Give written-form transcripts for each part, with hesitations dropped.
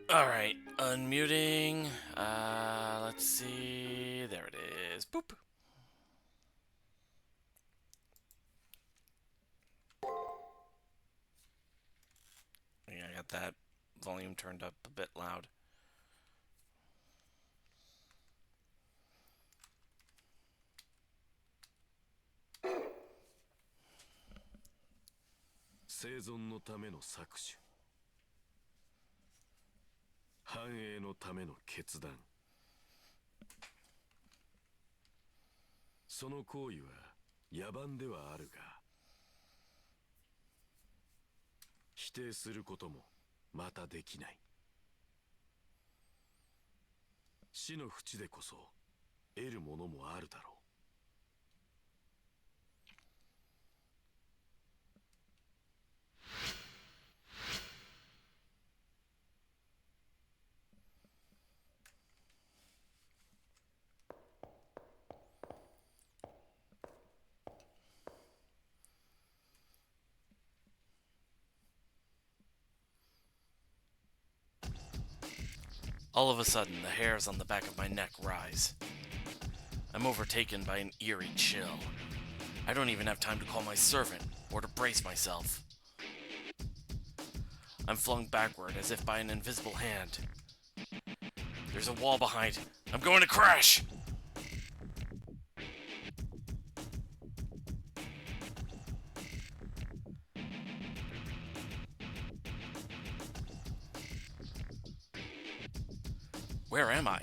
Alright, unmuting. Let's see. There it is. Boop. Yeah, I got that volume turned up a bit loud. All of a sudden, the hairs on the back of my neck rise. I'm overtaken by an eerie chill. I don't even have time to call my servant or to brace myself. I'm flung backward as if by an invisible hand. There's a wall behind. I'm going to crash! Where am I?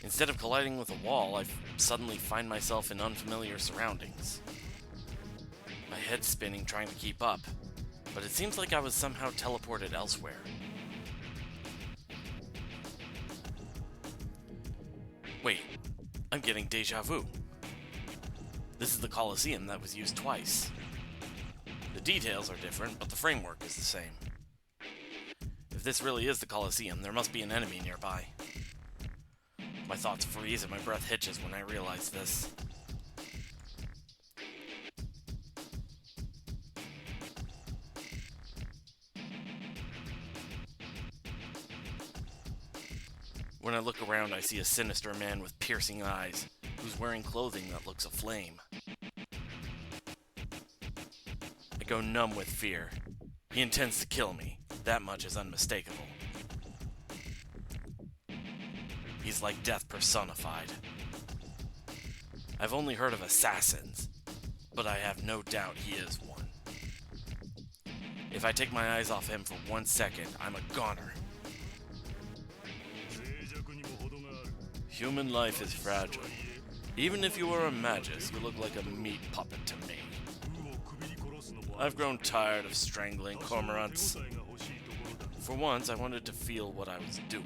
Instead of colliding with a wall, I suddenly find myself in unfamiliar surroundings. My head's spinning trying to keep up, but it seems like I was somehow teleported elsewhere. Wait, I'm getting deja vu. This is the Colosseum that was used twice. The details are different, but the framework is the same. If this really is the Colosseum, there must be an enemy nearby. My thoughts freeze and my breath hitches when I realize this. When I look around, I see a sinister man with piercing eyes, who's wearing clothing that looks aflame. I go numb with fear. He intends to kill me. That much is unmistakable. He's like death personified. I've only heard of assassins, but I have no doubt he is one. If I take my eyes off him for 1 second, I'm a goner. Human life is fragile. Even if you are a magus, you look like a meat puppet to me. I've grown tired of strangling cormorants. For once, I wanted to feel what I was doing.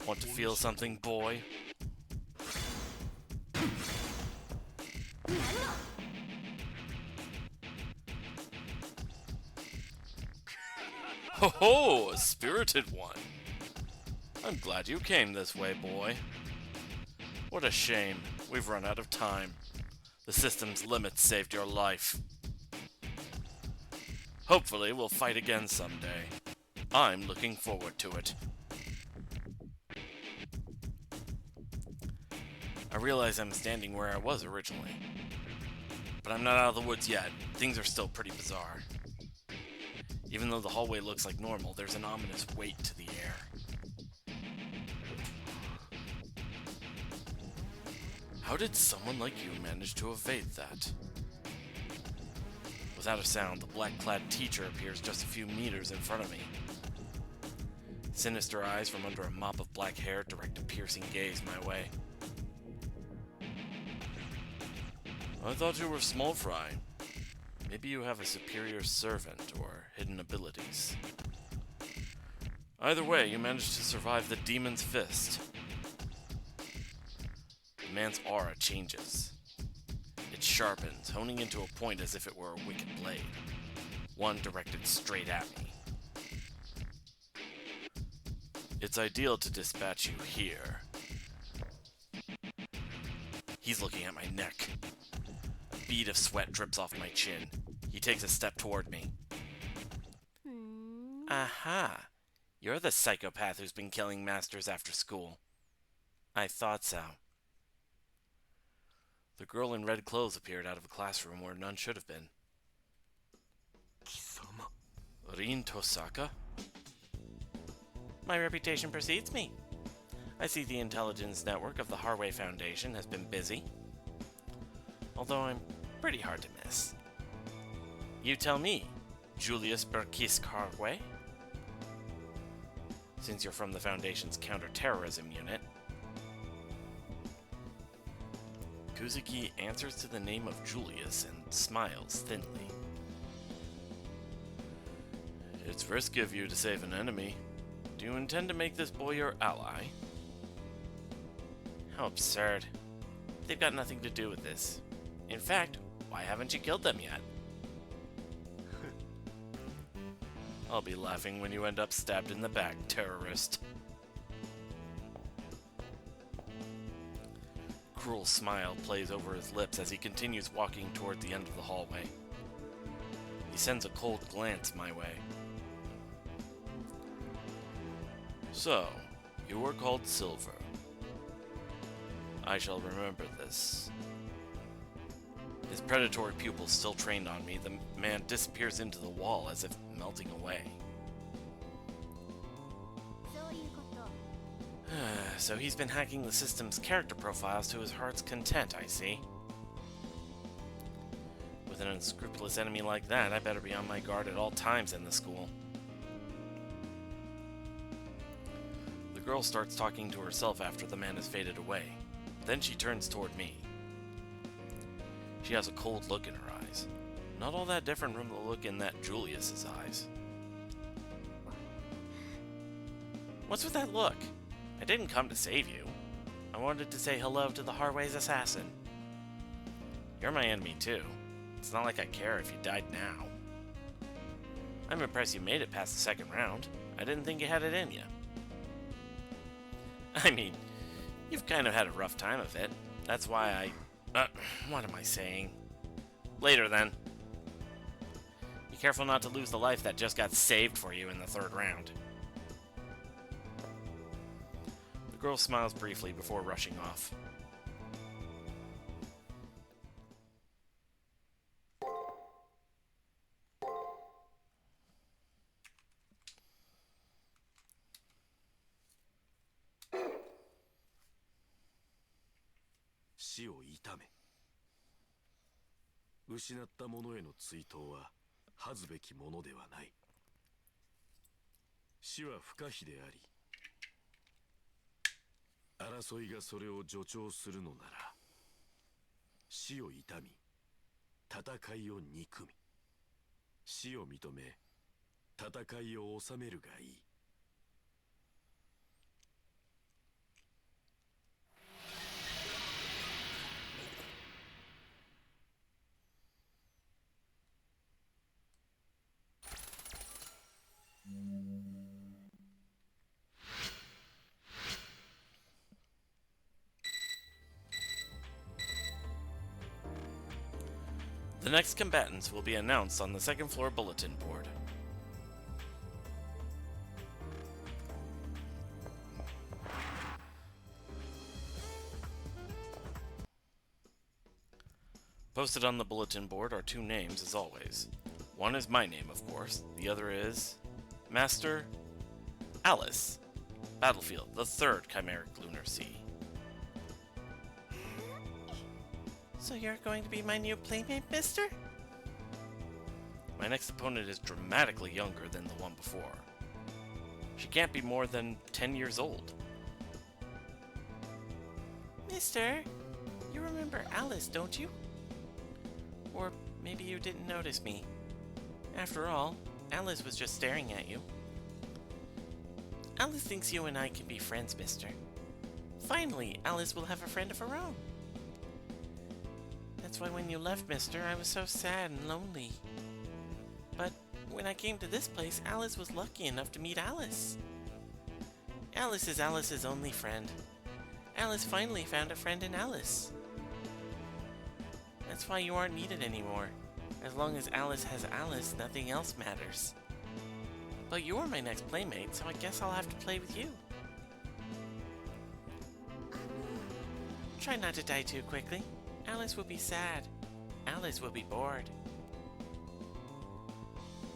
Want to feel something, boy? Ho ho, a spirited one. I'm glad you came this way, boy. What a shame. We've run out of time. The system's limits saved your life. Hopefully, we'll fight again someday. I'm looking forward to it. I realize I'm standing where I was originally. But I'm not out of the woods yet. Things are still pretty bizarre. Even though the hallway looks like normal, there's an ominous weight to the air. How did someone like you manage to evade that? Without a sound, the black-clad teacher appears just a few meters in front of me. Sinister eyes from under a mop of black hair direct a piercing gaze my way. I thought you were small fry. Maybe you have a superior servant or hidden abilities. Either way, you managed to survive the demon's fist. The man's aura changes. It's sharpens, honing into a point as if it were a wicked blade. One directed straight at me. It's ideal to dispatch you here. He's looking at my neck. A bead of sweat drips off my chin. He takes a step toward me. Aha! You're the psychopath who's been killing masters after school. I thought so. The girl in red clothes appeared out of a classroom where none should have been. Kisama. Rin Tosaka? My reputation precedes me. I see the intelligence network of the Harway Foundation has been busy. Although I'm pretty hard to miss. You tell me, Julius Berkis Harway? Since you're from the Foundation's counter-terrorism unit. Kuzuki answers to the name of Julius and smiles thinly. It's risky of you to save an enemy. Do you intend to make this boy your ally? How absurd. They've got nothing to do with this. In fact, why haven't you killed them yet? I'll be laughing when you end up stabbed in the back, terrorist. Cruel smile plays over his lips as he continues walking toward the end of the hallway. He sends a cold glance my way. So, you were called Silver. I shall remember this. His predatory pupils still trained on me, the man disappears into the wall as if melting away. So he's been hacking the system's character profiles to his heart's content, I see. With an unscrupulous enemy like that, I better be on my guard at all times in the school. The girl starts talking to herself after the man has faded away. Then she turns toward me. She has a cold look in her eyes. Not all that different from the look in that Julius's eyes. What's with that look? I didn't come to save you. I wanted to say hello to the Harway's assassin. You're my enemy too. It's not like I care if you died now. I'm impressed you made it past the second round. I didn't think you had it in you. I mean, you've kind of had a rough time of it. That's why what am I saying? Later then. Be careful not to lose the life that just got saved for you in the third round. The girl smiles briefly before rushing off. Shiを悼め。失ったものへの追悼は恥ずべきものではない。死は不可避であり、争いがそれを助長するのなら、死を悼み、戦いを憎み、死を認め、戦いを収めるがいい。The next combatants will be announced on the second floor bulletin board. Posted on the bulletin board are two names, as always. One is my name, of course. The other is Master Alice. Battlefield, the third Chimeric Lunar Sea. So you're going to be my new playmate, mister? My next opponent is dramatically younger than the one before. She can't be more than 10 years old. Mister, you remember Alice, don't you? Or maybe you didn't notice me. After all, Alice was just staring at you. Alice thinks you and I can be friends, mister. Finally, Alice will have a friend of her own. That's why when you left, mister, I was so sad and lonely. But when I came to this place, Alice was lucky enough to meet Alice. Alice is Alice's only friend. Alice finally found a friend in Alice. That's why you aren't needed anymore. As long as Alice has Alice, nothing else matters. But you're my next playmate, so I guess I'll have to play with you. Try not to die too quickly. Alice will be sad. Alice will be bored.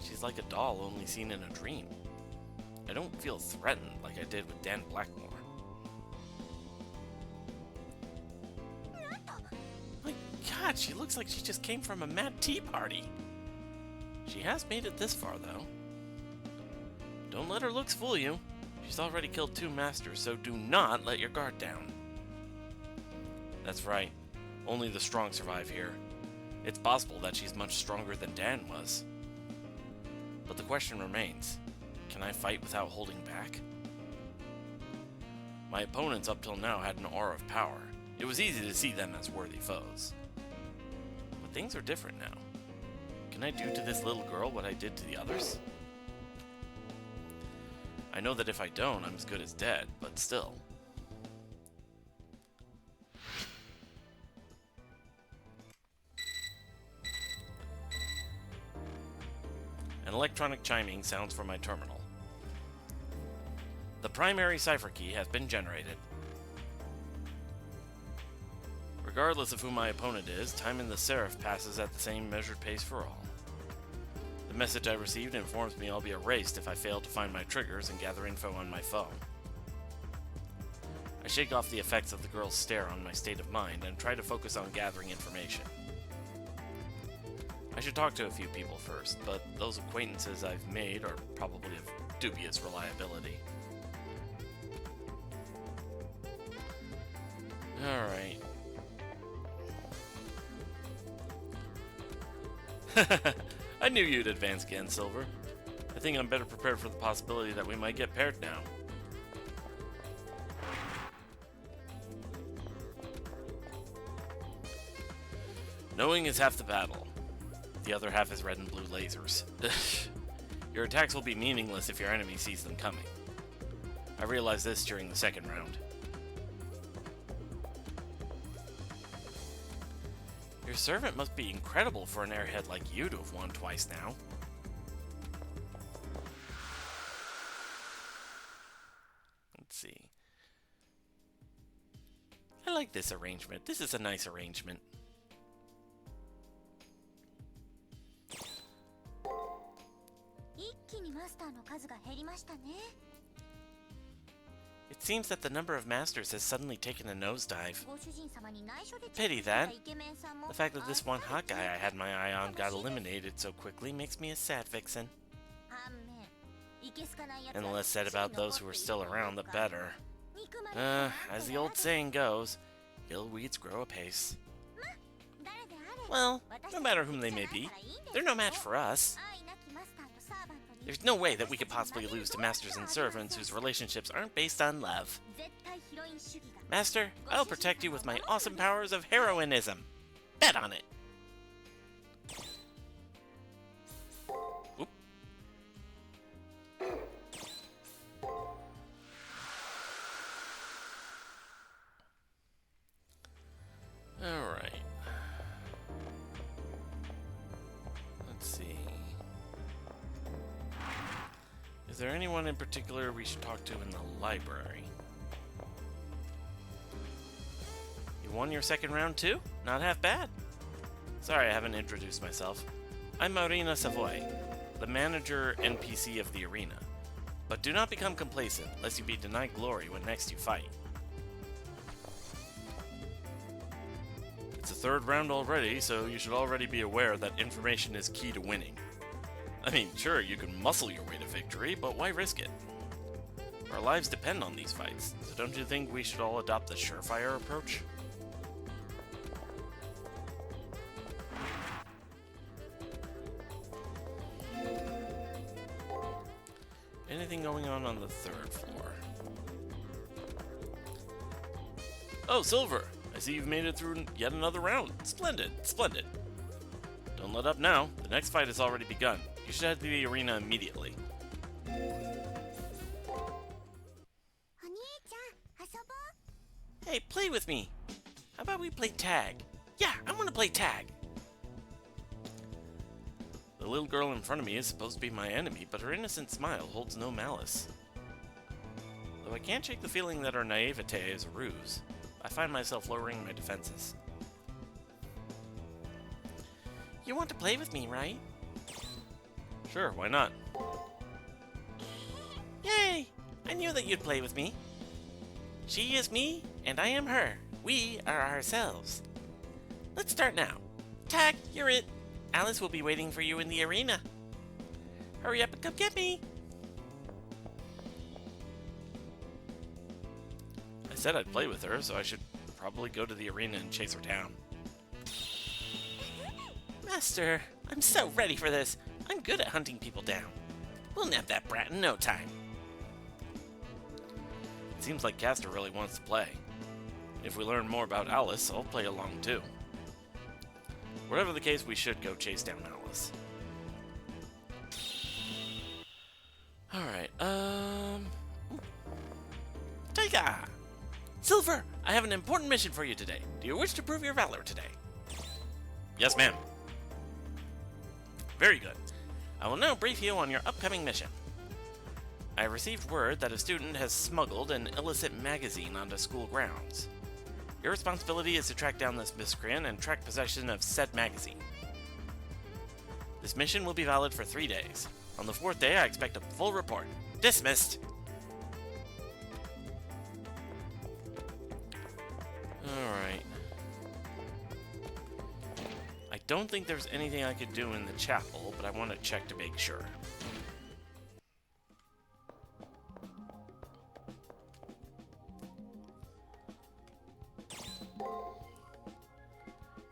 She's like a doll only seen in a dream. I don't feel threatened like I did with Dan Blackmore. My god, she looks like she just came from a mad tea party. She has made it this far, though. Don't let her looks fool you. She's already killed 2 masters, so do not let your guard down. That's right. Only the strong survive here. It's possible that she's much stronger than Dan was. But the question remains, can I fight without holding back? My opponents up till now had an aura of power. It was easy to see them as worthy foes. But things are different now. Can I do to this little girl what I did to the others? I know that if I don't, I'm as good as dead, but still. An electronic chiming sounds from my terminal. The primary cipher key has been generated. Regardless of who my opponent is, time in the Seraph passes at the same measured pace for all. The message I received informs me I'll be erased if I fail to find my triggers and gather info on my phone. I shake off the effects of the girl's stare on my state of mind and try to focus on gathering information. I should talk to a few people first, but those acquaintances I've made are probably of dubious reliability. Alright. I knew you'd advance again, Silver. I think I'm better prepared for the possibility that we might get paired now. Knowing is half the battle. The other half is red and blue lasers. Your attacks will be meaningless if your enemy sees them coming. I realized this during the second round. Your servant must be incredible for an airhead like you to have won twice now. Let's see. I like this arrangement. This is a nice arrangement. It seems that the number of masters has suddenly taken a nosedive. Pity that. The fact that this one hot guy I had my eye on got eliminated so quickly makes me a sad vixen. And the less said about those who are still around, the better. As the old saying goes, ill weeds grow apace. Well, no matter whom they may be, they're no match for us. There's no way that we could possibly lose to masters and servants whose relationships aren't based on love. Master, I'll protect you with my awesome powers of heroinism. Bet on it. Oop. Alright. Let's see. Is there anyone in particular we should talk to in the library? You won your second round too? Not half bad. Sorry I haven't introduced myself. I'm Marina Savoy, the manager NPC of the arena. But do not become complacent, lest you be denied glory when next you fight. It's the third round already, so you should already be aware that information is key to winning. I mean, sure, you can muscle your way to victory, but why risk it? Our lives depend on these fights, so don't you think we should all adopt the surefire approach? Anything going on the third floor? Oh, Silver! I I see you've made it through yet another round. Splendid, splendid. Don't let up now. The next fight has already begun. You should head to the arena immediately. Hey, play with me. How about we play tag? Yeah, I want to play tag. The little girl in front of me is supposed to be my enemy, but her innocent smile holds no malice. Though I can't shake the feeling that her naivete is a ruse, I find myself lowering my defenses. You want to play with me, right? Sure, why not? Yay! I knew that you'd play with me. She is me, and I am her. We are ourselves. Let's start now. Tag, you're it. Alice will be waiting for you in the arena. Hurry up and come get me. I said I'd play with her, so I should probably go to the arena and chase her down. Master, I'm so ready for this. I'm good at hunting people down. We'll nab that brat in no time. It seems like Caster really wants to play. If we learn more about Alice, I'll play along too. Whatever the case, we should go chase down Alice. Alright, Taiga! Silver, I have an important mission for you today. Do you wish to prove your valor today? Yes, ma'am. Very good. I will now brief you on your upcoming mission. I have received word that a student has smuggled an illicit magazine onto school grounds. Your responsibility is to track down this miscreant and track possession of said magazine. This mission will be valid for 3 days. On the 4th day, I expect a full report. Dismissed! Alright. I don't think there's anything I could do in the chapel, but I want to check to make sure.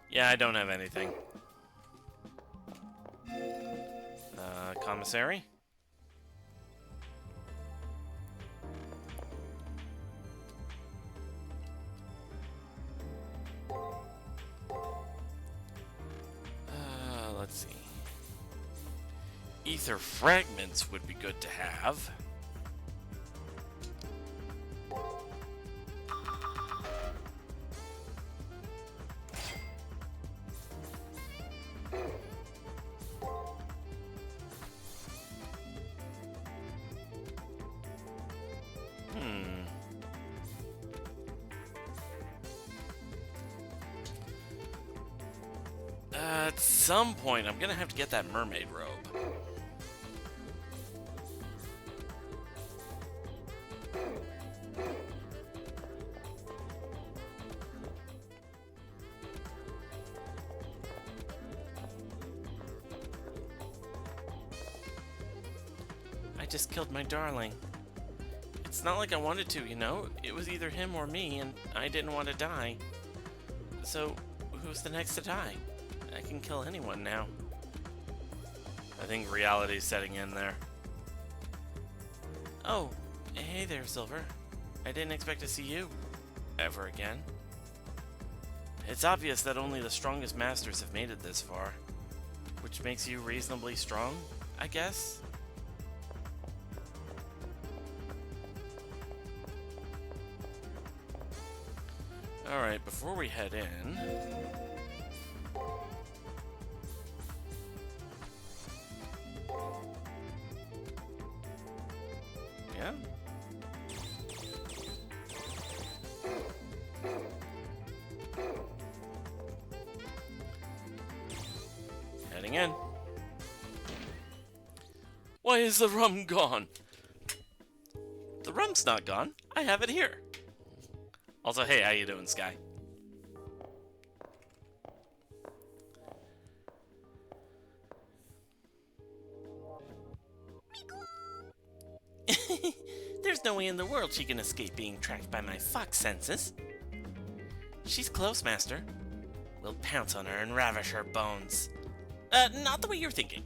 Yeah, I don't have anything. Commissary? Let's see. Ether fragments would be good to have. At some point, I'm gonna have to get that mermaid robe. I just killed my darling. It's not like I wanted to, you know? It was either him or me, and I didn't want to die. So, who's the next to die? I can kill anyone now. I think reality's setting in there. Oh, hey there, Silver. I didn't expect to see you ever again. It's obvious that only the strongest masters have made it this far, which makes you reasonably strong, I guess? Alright, before we head in... Yeah? Heading in. Why is the rum gone? The rum's not gone. I have it here. Also, hey, how you doing, Sky? There's no way in the world she can escape being tracked by my fox senses. She's close, Master. We'll pounce on her and ravish her bones. Not the way you're thinking.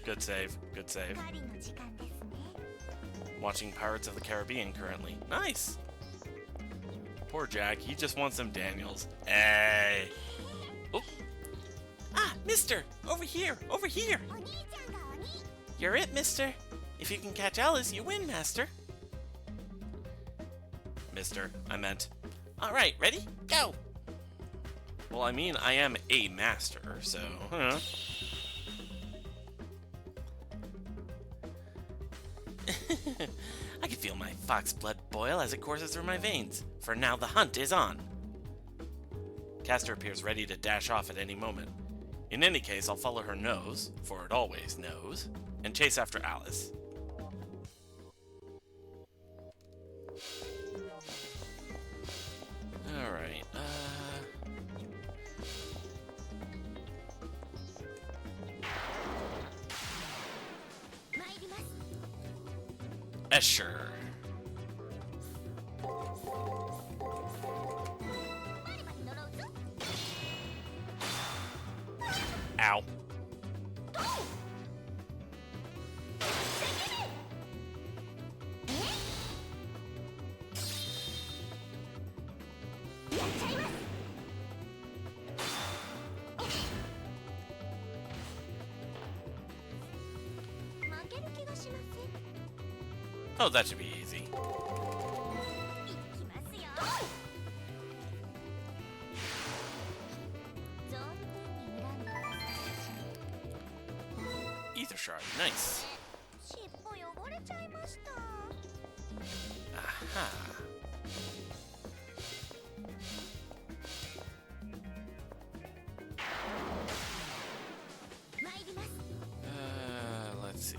Good save. Good save. Watching Pirates of the Caribbean currently. Nice! Poor Jack, he just wants some Daniels. Hey! Oop. Ah, mister! Over here! Over here! You're it, mister! If you can catch Alice, you win, master! Mister, I meant. Alright, ready? Go! Well, I mean, I am a master, so, I can feel my fox blood boil as it courses through my veins, for now the hunt is on. Caster appears ready to dash off at any moment. In any case, I'll follow her nose, for it always knows, and chase after Alice. Alright, Escher. Ow. Oh, that should be easy. Ether shard, nice. Aha. Let's see.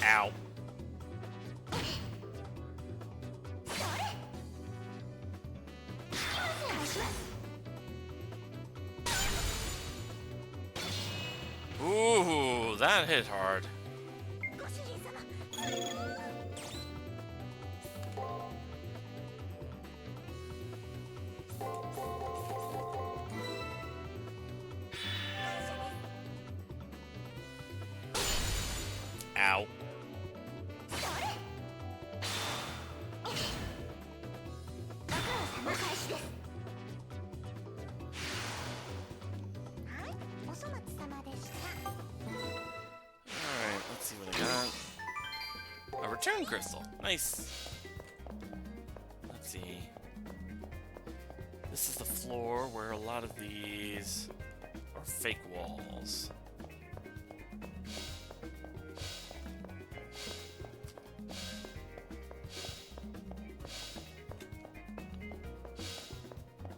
Ow. Ooh, that hit hard. Ow. Alright, let's see what I got. A return crystal. Nice. Let's see. This is the floor where a lot of these are fake walls.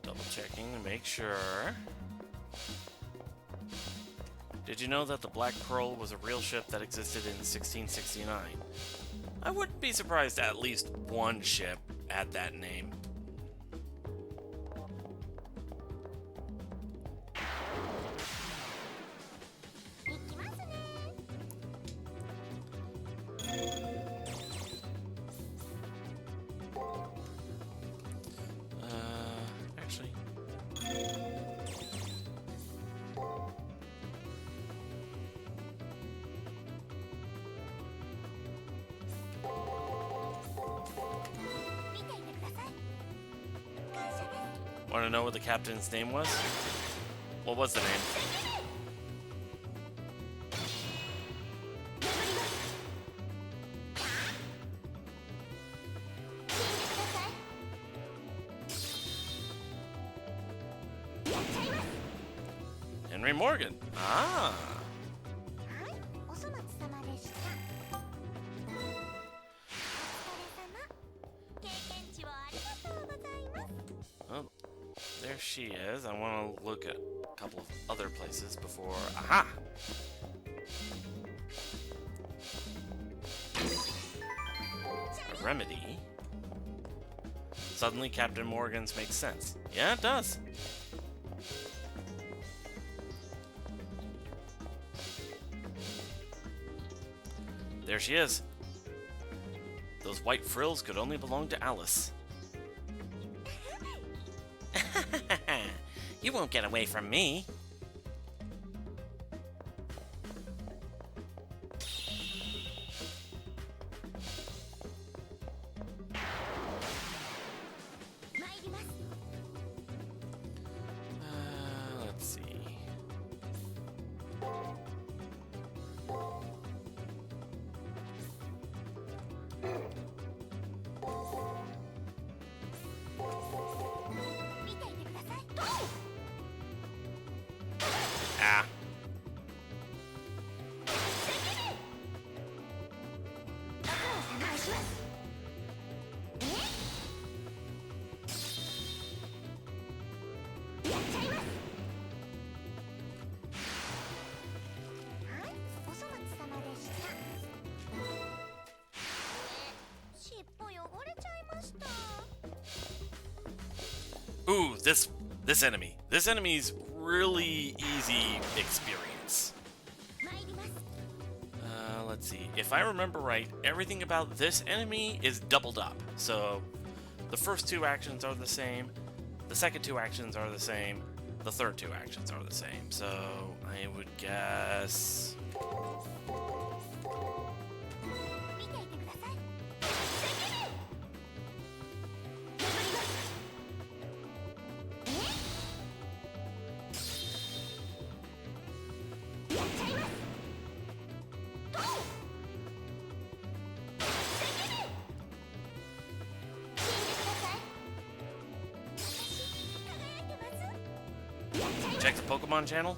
Double checking to make sure. Did you know that the Black Pearl was a real ship that existed in 1669? I wouldn't be surprised at least one ship had that name. Actually. Want to know what the captain's name was? What was the name? Henry Morgan. Ah. Oh, there she is. I want to look at a couple of other places before... Aha! A remedy. Suddenly, Captain Morgan's makes sense. Yeah, it does. There she is. Those white frills could only belong to Alice. You won't get away from me. Let's see. Ah. Ooh, this enemy. This enemy's really easy experience. Let's see. If I remember right, everything about this enemy is doubled up. So the first two actions are the same, the second two actions are the same, the third two actions are the same. So I would guess... Check the Pokemon channel.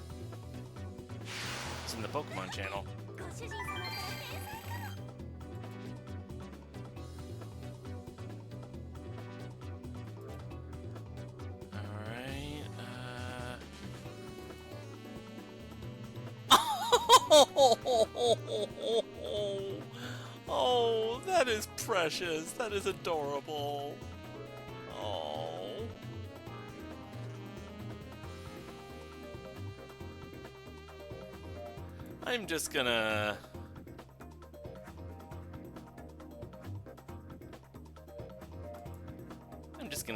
It's in the Pokemon channel. Alright, Oh, that is precious. That is adorable. Oh. I'm just gonna...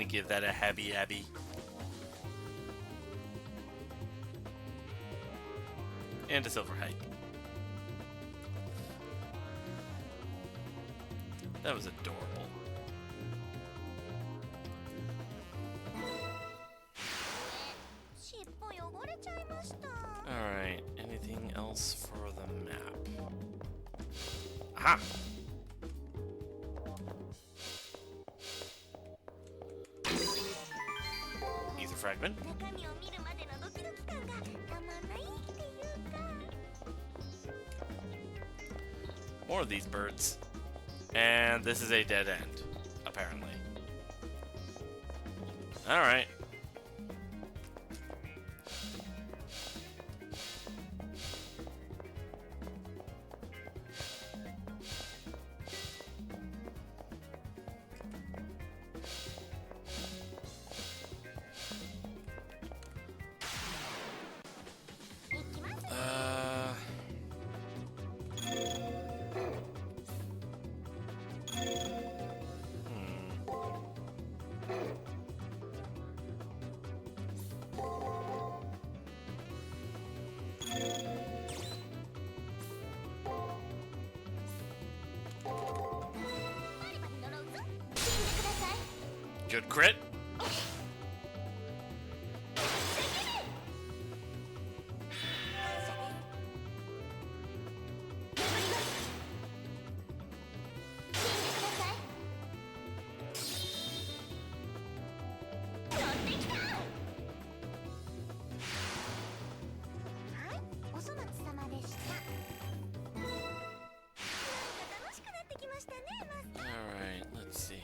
give that a happy Abby. And a silver hike. That was adorable. Alright, anything else for the map? Aha! Ether fragment. More of these birds. And this is a dead end, apparently. Alright. Good crit. Alright, let's see.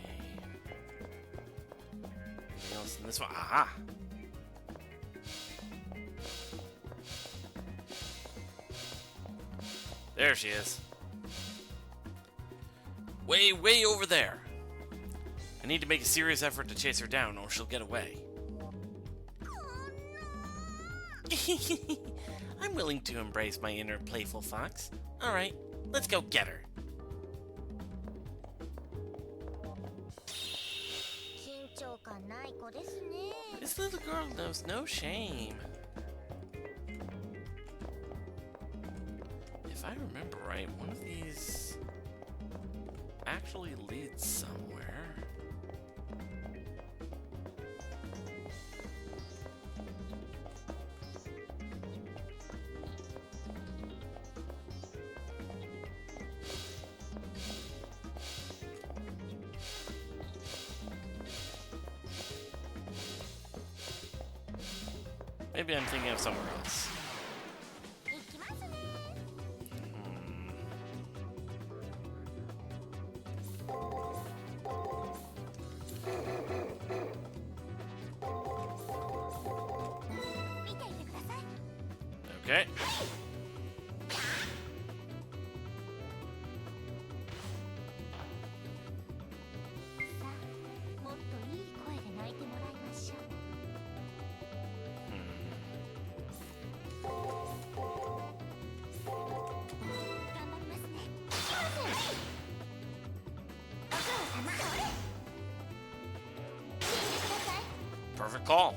Anything else in this one? Aha! There she is. Way over there. I need to make a serious effort to chase her down or she'll get away. I'm willing to embrace my inner playful fox. Alright, let's go get her. This little girl knows no shame. If I remember right, one of these actually leads somewhere. Maybe I'm thinking of somewhere else. Okay. Perfect call.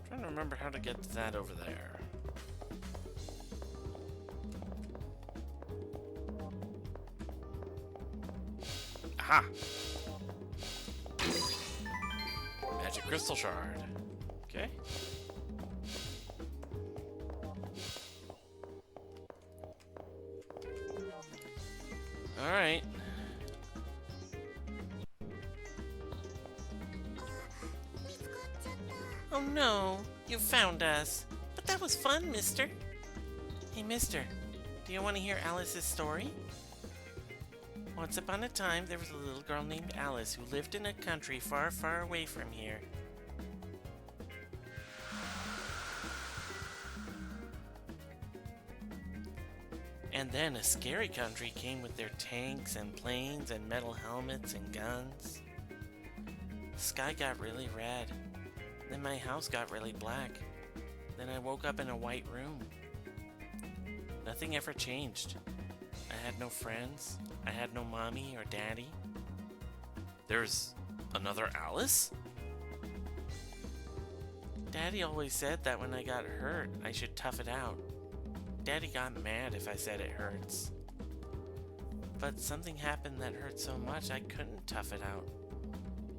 Trying to remember how to get that over there. Aha! Magic crystal shard. Okay. Alright. Oh no, you found us. But that was fun, mister. Hey, mister, do you want to hear Alice's story? Once upon a time, there was a little girl named Alice who lived in a country far, far away from here. And then a scary country came with their tanks and planes and metal helmets and guns. The sky got really red. Then my house got really black. Then I woke up in a white room. Nothing ever changed. I had no friends. I had no mommy or daddy. There's another Alice? Daddy always said that when I got hurt, I should tough it out. Daddy got mad if I said it hurts. But something happened that hurt so much I couldn't tough it out.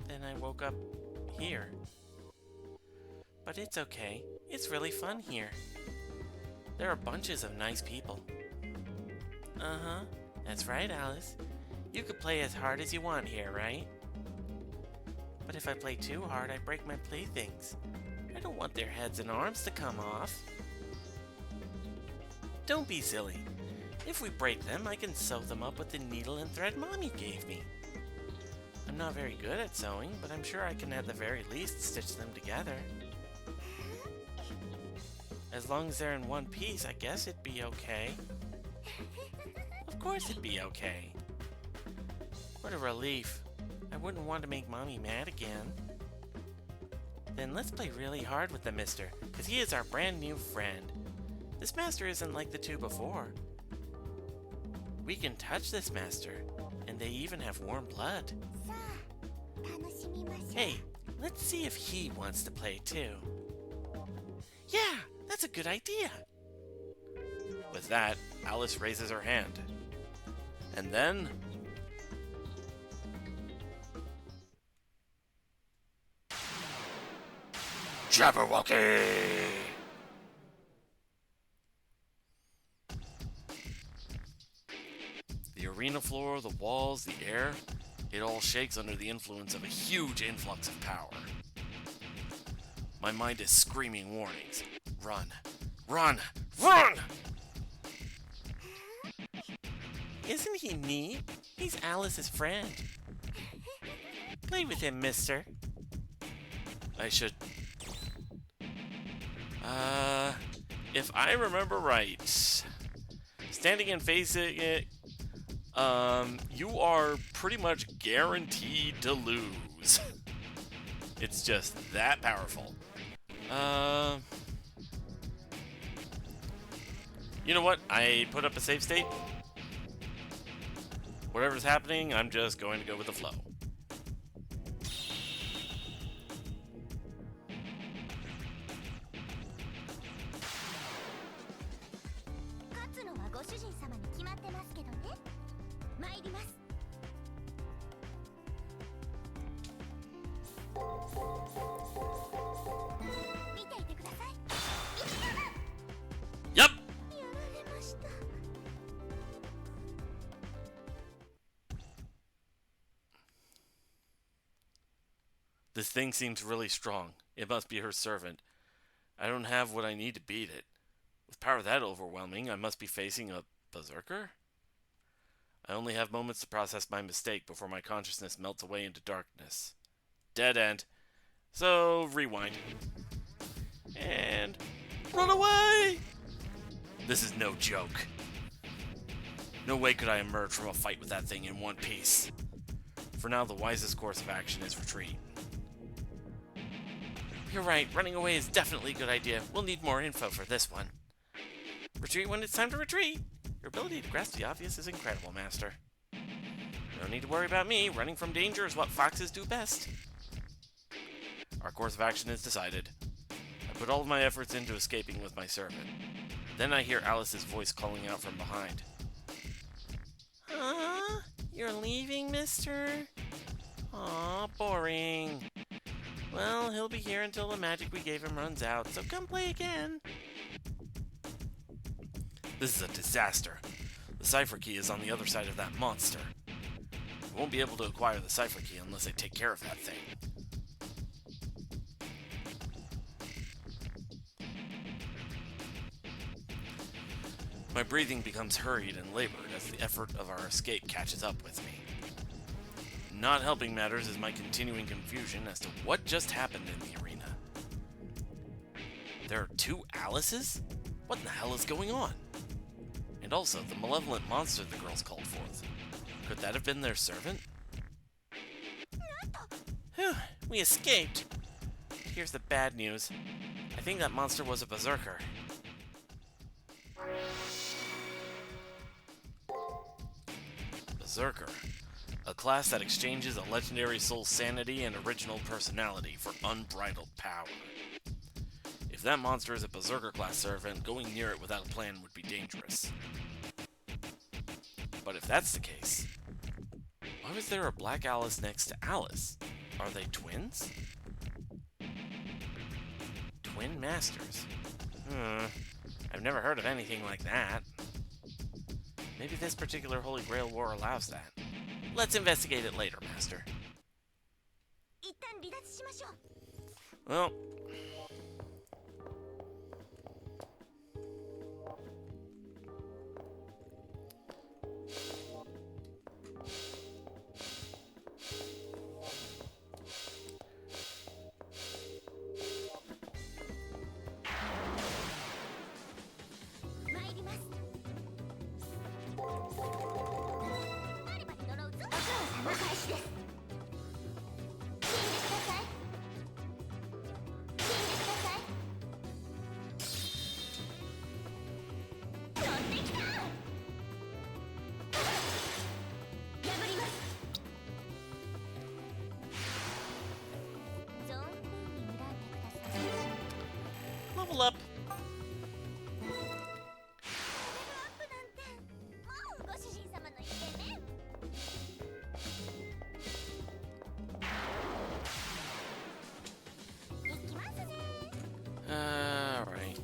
Then I woke up here. But it's okay. It's really fun here. There are bunches of nice people. Uh-huh. That's right, Alice. You could play as hard as you want here, right? But if I play too hard, I break my playthings. I don't want their heads and arms to come off. Don't be silly. If we break them, I can sew them up with the needle and thread Mommy gave me. I'm not very good at sewing, but I'm sure I can at the very least stitch them together. As long as they're in one piece, I guess it'd be okay. Of course it'd be okay. What a relief. I wouldn't want to make Mommy mad again. Then let's play really hard with the mister, because he is our brand new friend. This master isn't like the two before. We can touch this master, and they even have warm blood. Hey, let's see if he wants to play too. Yeah, that's a good idea. With that, Alice raises her hand. And then... Jabberwocky! The arena floor, the walls, the air, it all shakes under the influence of a huge influx of power. My mind is screaming warnings. Run! Run! Run! Isn't he neat? He's Alice's friend. Play with him, mister. I should... if I remember right, standing and facing it, you are pretty much guaranteed to lose. It's just that powerful. You know what? I put up a save state. Whatever's happening, I'm just going to go with the flow. This thing seems really strong. It must be her servant. I don't have what I need to beat it. With power that overwhelming, I must be facing a berserker? I only have moments to process my mistake before my consciousness melts away into darkness. Dead end. So, rewind. And run away! This is no joke. No way could I emerge from a fight with that thing in one piece. For now, the wisest course of action is retreat. You're right, running away is definitely a good idea. We'll need more info for this one. Retreat when it's time to retreat! Your ability to grasp the obvious is incredible, Master. No need to worry about me. Running from danger is what foxes do best. Our course of action is decided. I put all of my efforts into escaping with my servant. Then I hear Alice's voice calling out from behind. Huh? You're leaving, mister? Aw, boring. Well, he'll be here until the magic we gave him runs out, so come play again. This is a disaster. The cipher key is on the other side of that monster. I won't be able to acquire the cipher key unless I take care of that thing. My breathing becomes hurried and labored as the effort of our escape catches up with me. Not helping matters is my continuing confusion as to what just happened in the arena. There are two Alices? What in the hell is going on? And also, the malevolent monster the girls called forth. Could that have been their servant? Whew, we escaped. Here's the bad news. I think that monster was a berserker. Berserker. A class that exchanges a legendary soul's sanity and original personality for unbridled power. If that monster is a berserker class servant, going near it without a plan would be dangerous. But if that's the case, why was there a Black Alice next to Alice? Are they twins? Twin masters? I've never heard of anything like that. Maybe this particular Holy Grail War allows that. Let's investigate it later, Master. Well... Level up. Alright.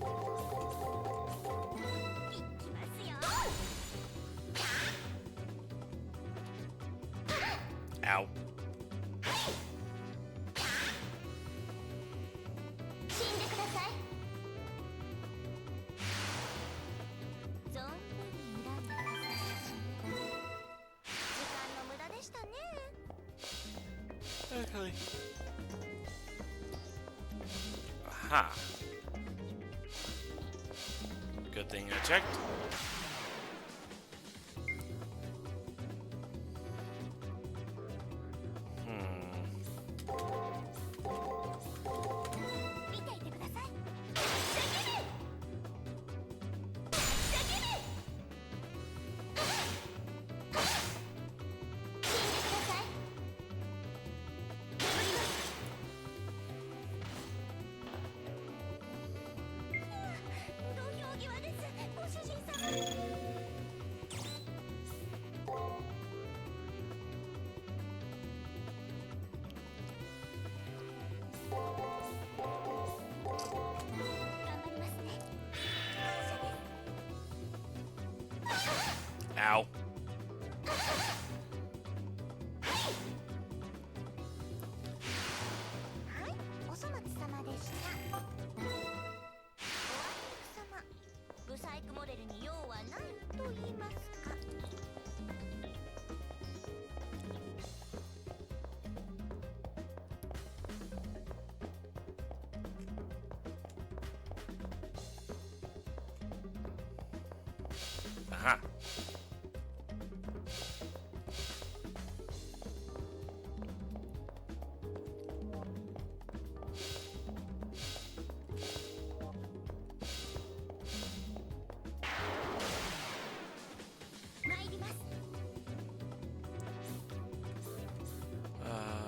Ow. Okay. Aha. Good thing I checked. Aha.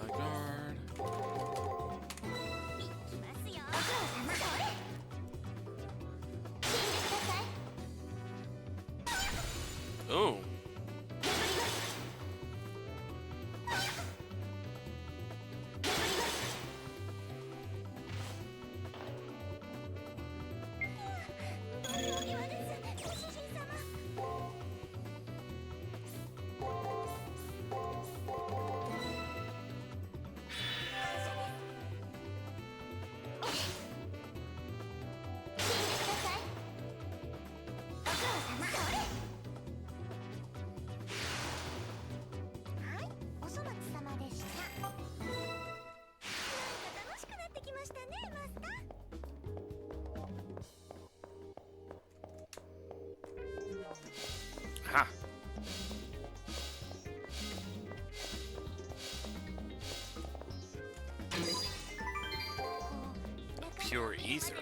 Guard. Ooh. Ha. Pure ether.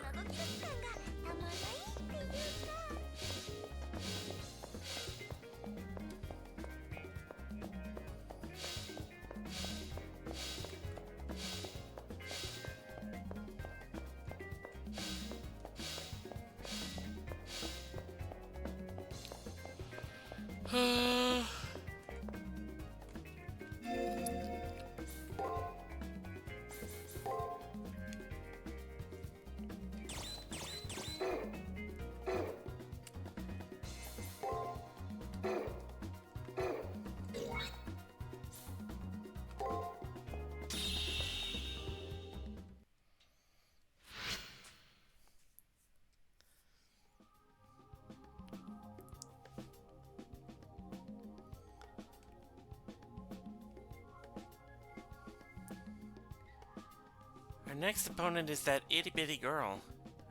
Our next opponent is that itty-bitty girl.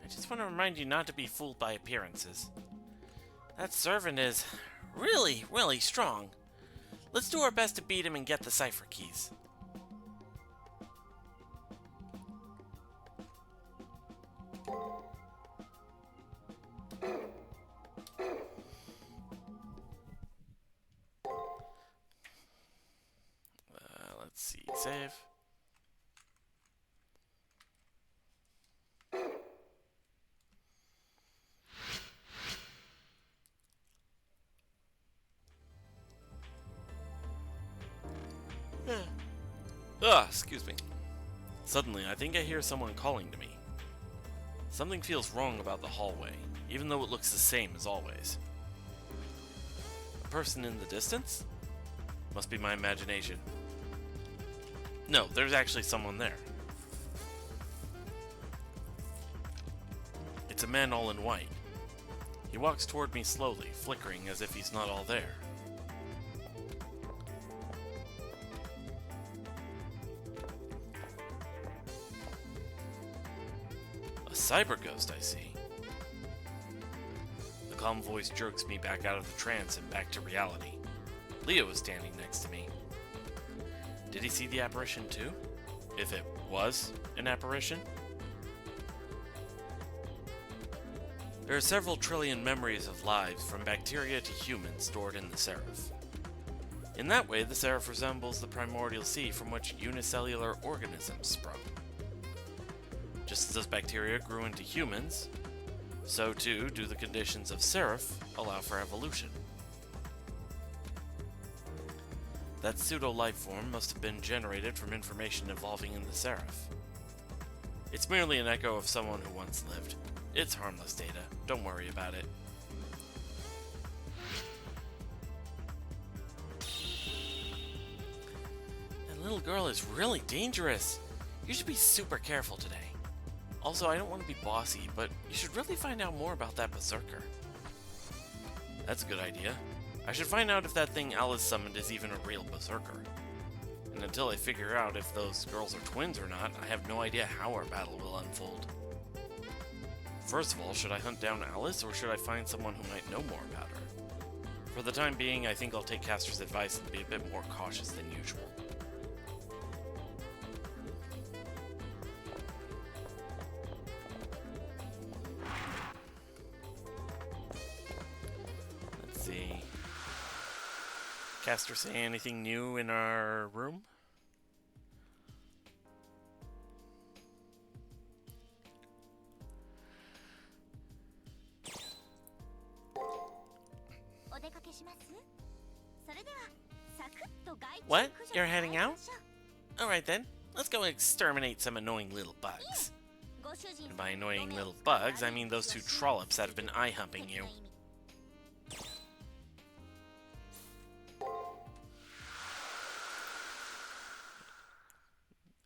I just want to remind you not to be fooled by appearances. That servant is really, really strong. Let's do our best to beat him and get the cipher keys. Let's see, save. Excuse me. Suddenly, I think I hear someone calling to me. Something feels wrong about the hallway, even though it looks the same as always. A person in the distance? Must be my imagination. No, there's actually someone there. It's a man all in white. He walks toward me slowly, flickering as if he's not all there. A cyber ghost, I see. The calm voice jerks me back out of the trance and back to reality. Leo is standing next to me. Did he see the apparition too? If it was an apparition? There are several trillion memories of lives from bacteria to humans stored in the Seraph. In that way, the Seraph resembles the primordial sea from which unicellular organisms sprout. Just as those bacteria grew into humans, so too do the conditions of Seraph allow for evolution. That pseudo-life form must have been generated from information evolving in the Seraph. It's merely an echo of someone who once lived. It's harmless data. Don't worry about it. That little girl is really dangerous. You should be super careful today. Also, I don't want to be bossy, but you should really find out more about that berserker. That's a good idea. I should find out if that thing Alice summoned is even a real berserker. And until I figure out if those girls are twins or not, I have no idea how our battle will unfold. First of all, should I hunt down Alice, or should I find someone who might know more about her? For the time being, I think I'll take Caster's advice and be a bit more cautious than usual. Let's see. Caster say anything new in our room? What? You're heading out? Alright then, let's go exterminate some annoying little bugs. And by annoying little bugs, I mean those two trollops that have been eye-humping you.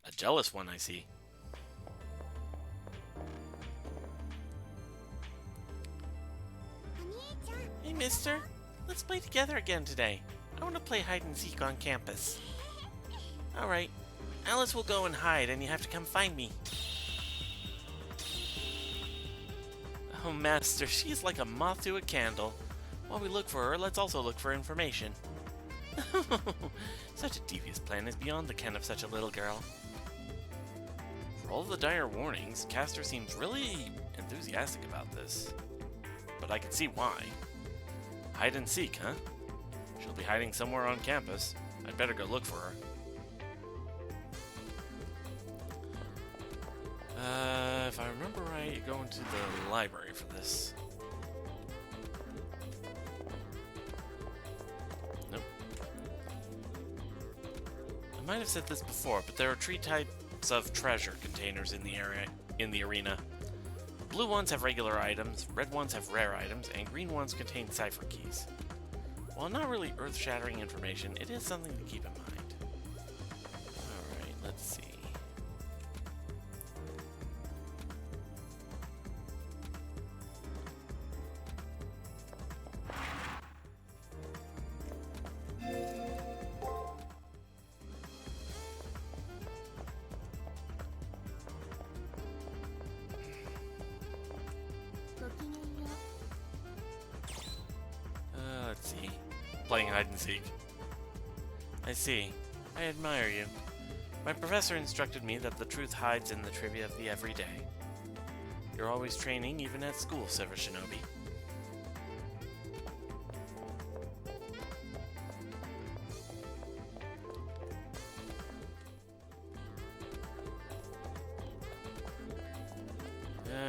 A jealous one, I see. Hey, mister. Let's play together again today. I want to play hide-and-seek on campus. Alright. Alice will go and hide, and you have to come find me. Oh, Master, she's like a moth to a candle. While we look for her, let's also look for information. Such a devious plan is beyond the ken of such a little girl. For all the dire warnings, Caster seems really enthusiastic about this. But I can see why. Hide and seek, huh? She'll be hiding somewhere on campus. I'd better go look for her. If I remember right, you're going to the library for this. Nope. I might have said this before, but there are three types of treasure containers in the arena. Blue ones have regular items, red ones have rare items, and green ones contain cipher keys. While not really earth-shattering information, it is something to keep in mind. Alright, let's see. Let's see. Playing hide and seek. I see. I admire you. My professor instructed me that the truth hides in the trivia of the everyday. You're always training, even at school, Silver Shinobi.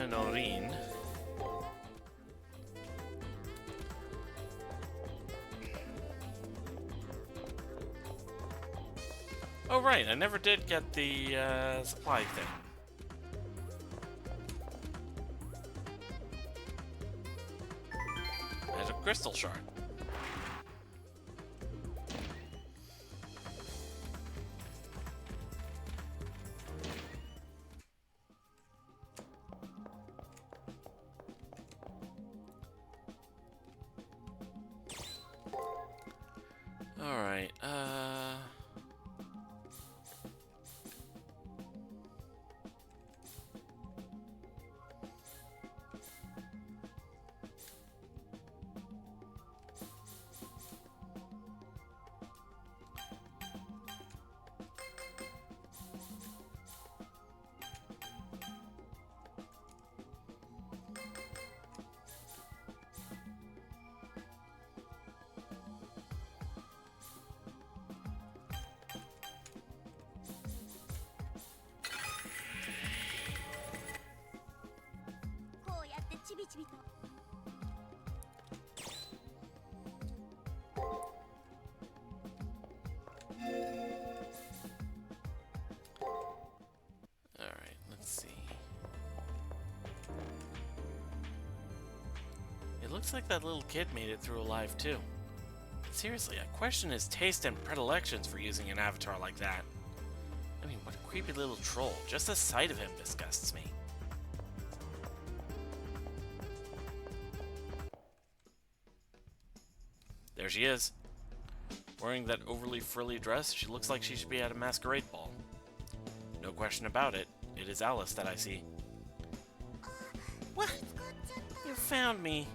Noreen. Oh right, I never did get the supply thing. There's a crystal shard. Alright, Alright, let's see. It looks like that little kid made it through alive too. Seriously, I question his taste and predilections for using an avatar like that. I mean, what a creepy little troll. Just the sight of him disgusts me. There she is. Wearing that overly frilly dress, she looks like she should be at a masquerade ball. No question about it, it is Alice that I see. What? You found me.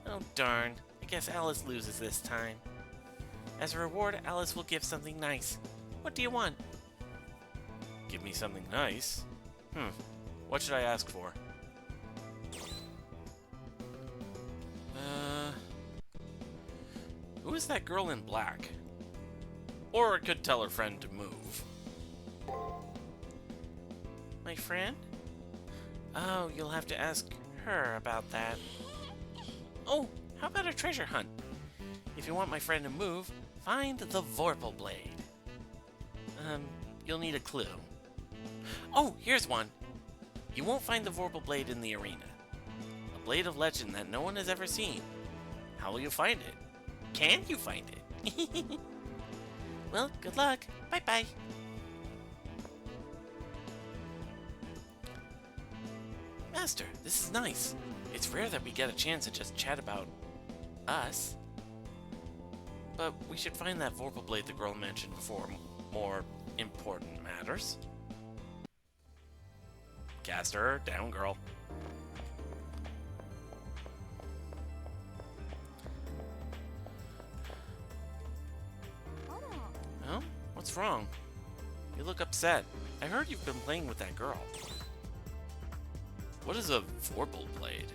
Oh darn. I guess Alice loses this time. As a reward, Alice will give something nice. What do you want? Give me something nice? What should I ask for? Who is that girl in black? Or it could tell her friend to move. My friend? Oh, you'll have to ask her about that. Oh, how about a treasure hunt? If you want my friend to move, find the Vorpal Blade. You'll need a clue. Oh, here's one. You won't find the Vorpal Blade in the arena. A blade of legend that no one has ever seen. How will you find it? Can you find it? Well, good luck. Bye-bye. Master, this is nice. It's rare that we get a chance to just chat about us. But we should find that Vorpal Blade the girl mentioned before more important matters. Caster, down, girl. Huh? What's wrong? You look upset. I heard you've been playing with that girl. What is a Vorpal Blade?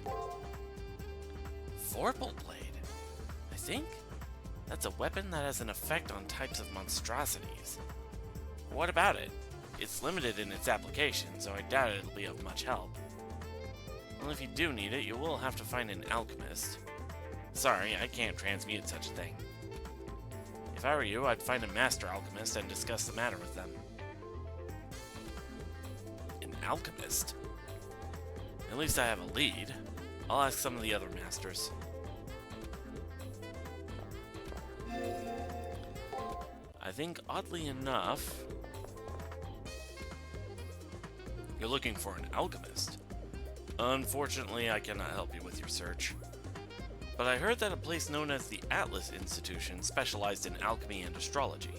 Vorpal Blade? I think that's a weapon that has an effect on types of monstrosities. What about it? It's limited in its application, so I doubt it'll be of much help. Well, if you do need it, you will have to find an alchemist. Sorry, I can't transmute such a thing. If I were you, I'd find a master alchemist and discuss the matter with them. An alchemist? At least I have a lead. I'll ask some of the other masters. I think, oddly enough, you're looking for an alchemist. Unfortunately, I cannot help you with your search. But I heard that a place known as the Atlas Institution specialized in alchemy and astrology.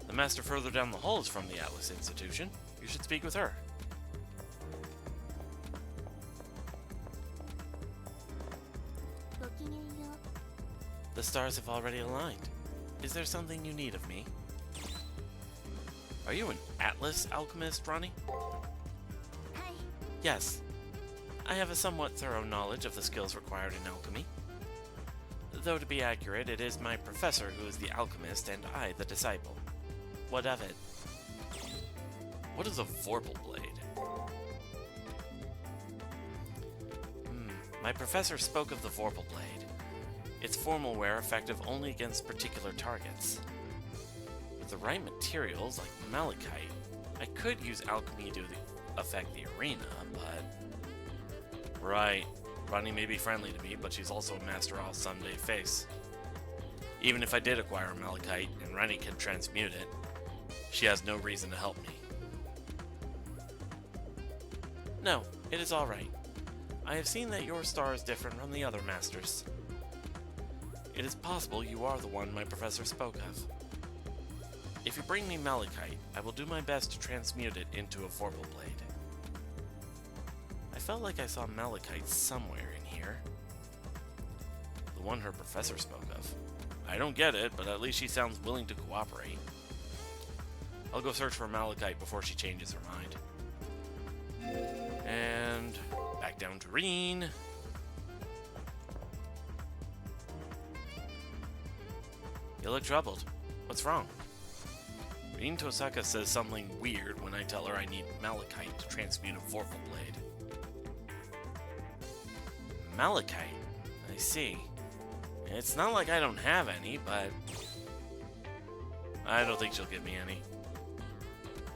The master further down the hall is from the Atlas Institution. You should speak with her. The stars have already aligned. Is there something you need of me? Are you an Atlas alchemist, Ronnie? Yes. I have a somewhat thorough knowledge of the skills required in alchemy. Though to be accurate, it is my professor who is the alchemist and I the disciple. What of it? What is a Vorpal Blade? My professor spoke of the Vorpal Blade. Its formal wear effective only against particular targets. With the right materials, like malachite, I could use alchemy to affect the arena, but... Right. Ronnie may be friendly to me, but she's also a master I'll someday face. Even if I did acquire malachite, and Ronnie can transmute it, she has no reason to help me. No, it is alright. I have seen that your star is different from the other masters. It is possible you are the one my professor spoke of. If you bring me malachite, I will do my best to transmute it into a Vorpal Blade. I felt like I saw malachite somewhere in here. The one her professor spoke of. I don't get it, but at least she sounds willing to cooperate. I'll go search for malachite before she changes her mind. And back down to Reen. You look troubled. What's wrong? Reen Tosaka says something weird when I tell her I need malachite to transmute a Vorpal Blade. Malachite? I see. It's not like I don't have any, but... I don't think she'll give me any.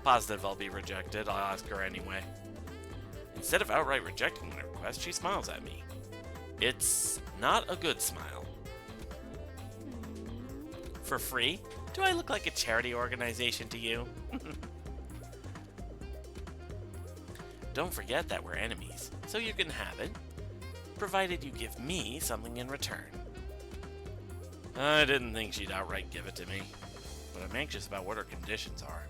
Positive I'll be rejected, I'll ask her anyway. Instead of outright rejecting my request, she smiles at me. It's not a good smile. For free? Do I look like a charity organization to you? Don't forget that we're enemies, so you can have it, provided you give me something in return. I didn't think she'd outright give it to me, but I'm anxious about what her conditions are.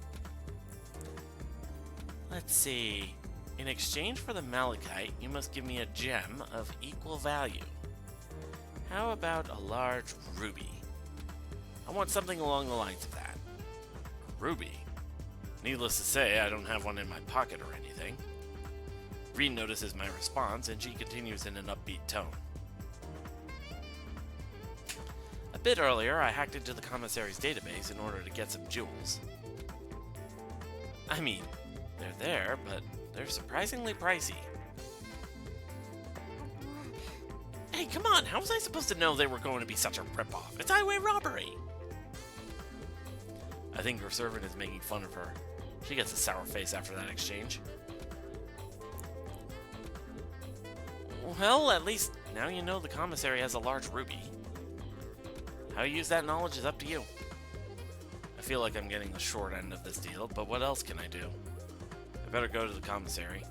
Let's see. In exchange for the malachite, you must give me a gem of equal value. How about a large ruby? I want something along the lines of that. A ruby? Needless to say, I don't have one in my pocket or anything. Green notices my response, and she continues in an upbeat tone. A bit earlier, I hacked into the commissary's database in order to get some jewels. I mean, they're there, but they're surprisingly pricey. Hey, come on, how was I supposed to know they were going to be such a ripoff? It's highway robbery! I think her servant is making fun of her. She gets a sour face after that exchange. Well, at least now you know the commissary has a large ruby. How you use that knowledge is up to you. I feel like I'm getting the short end of this deal, but what else can I do? I better go to the commissary.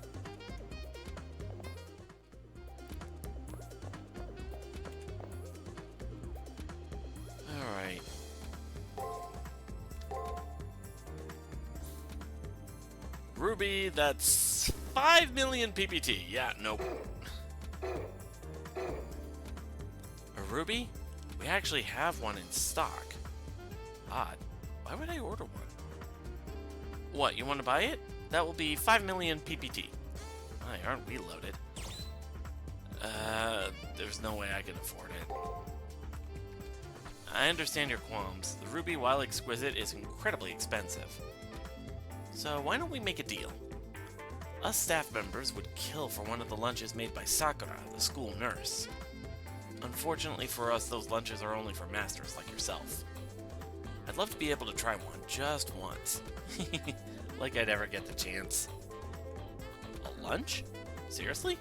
Alright. Ruby, that's 5 million PPT. Yeah, nope. A ruby? We actually have one in stock. Odd. Why would I order one? What, you want to buy it? That will be 5 million PPT. My, aren't we loaded? There's no way I can afford it. I understand your qualms. The ruby, while exquisite, is incredibly expensive. So why don't we make a deal? Us staff members would kill for one of the lunches made by Sakura, the school nurse. Unfortunately for us, those lunches are only for masters like yourself. I'd love to be able to try one just once. Like I'd ever get the chance. A lunch? Seriously?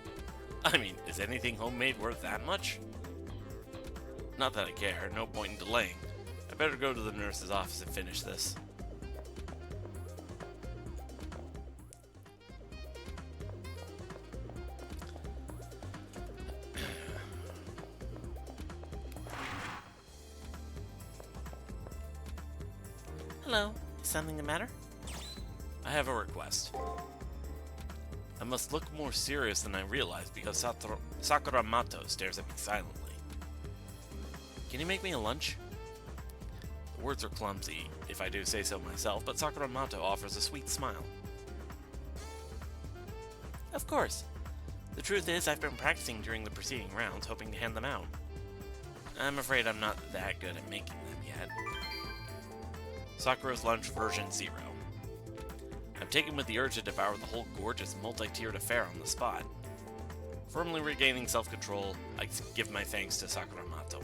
I mean, is anything homemade worth that much? Not that I care, no point in delaying. I better go to the nurse's office and finish this. Hello, is something the matter? I have a request. I must look more serious than I realized because Sakura Mato stares at me silently. Can you make me a lunch? The words are clumsy, if I do say so myself, but Sakura Mato offers a sweet smile. Of course. The truth is, I've been practicing during the preceding rounds, hoping to hand them out. I'm afraid I'm not that good at making them yet. Sakura's Lunch version 0. I'm taken with the urge to devour the whole gorgeous multi-tiered affair on the spot. Firmly regaining self-control, I give my thanks to Sakura Mato.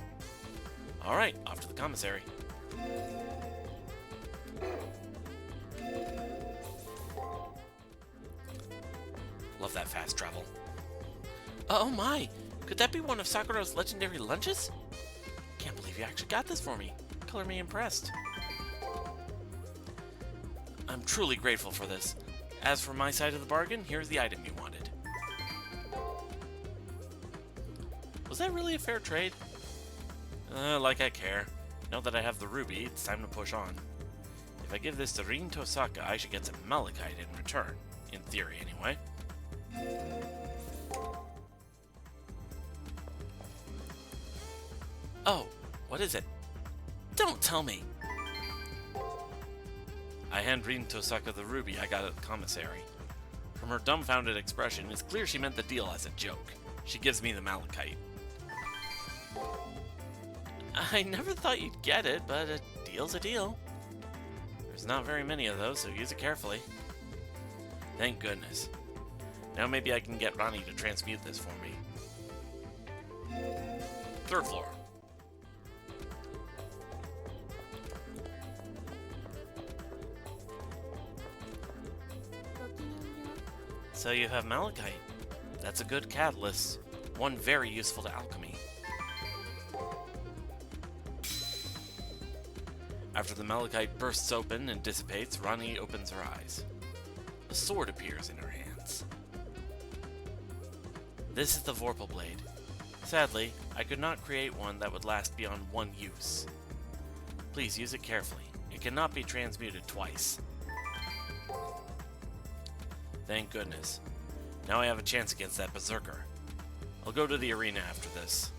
Alright, off to the commissary. Love that fast travel. Oh my! Could that be one of Sakura's legendary lunches? Can't believe you actually got this for me. Color me impressed. I'm truly grateful for this. As for my side of the bargain, here's the item you wanted. Was that really a fair trade? Like I care. Now that I have the ruby, it's time to push on. If I give this to Rin Tosaka, I should get some malachite in return. In theory, anyway. Oh, what is it? Don't tell me! I hand Rin Tosaka the ruby I got at the commissary. From her dumbfounded expression, it's clear she meant the deal as a joke. She gives me the malachite. I never thought you'd get it, but a deal's a deal. There's not very many of those, so use it carefully. Thank goodness. Now maybe I can get Rani to transmute this for me. 3rd floor. So you have malachite. That's a good catalyst. One very useful to alchemy. After the malachite bursts open and dissipates, Rani opens her eyes. A sword appears in her hands. This is the Vorpal Blade. Sadly, I could not create one that would last beyond one use. Please use it carefully. It cannot be transmuted twice. Thank goodness. Now I have a chance against that berserker. I'll go to the arena after this.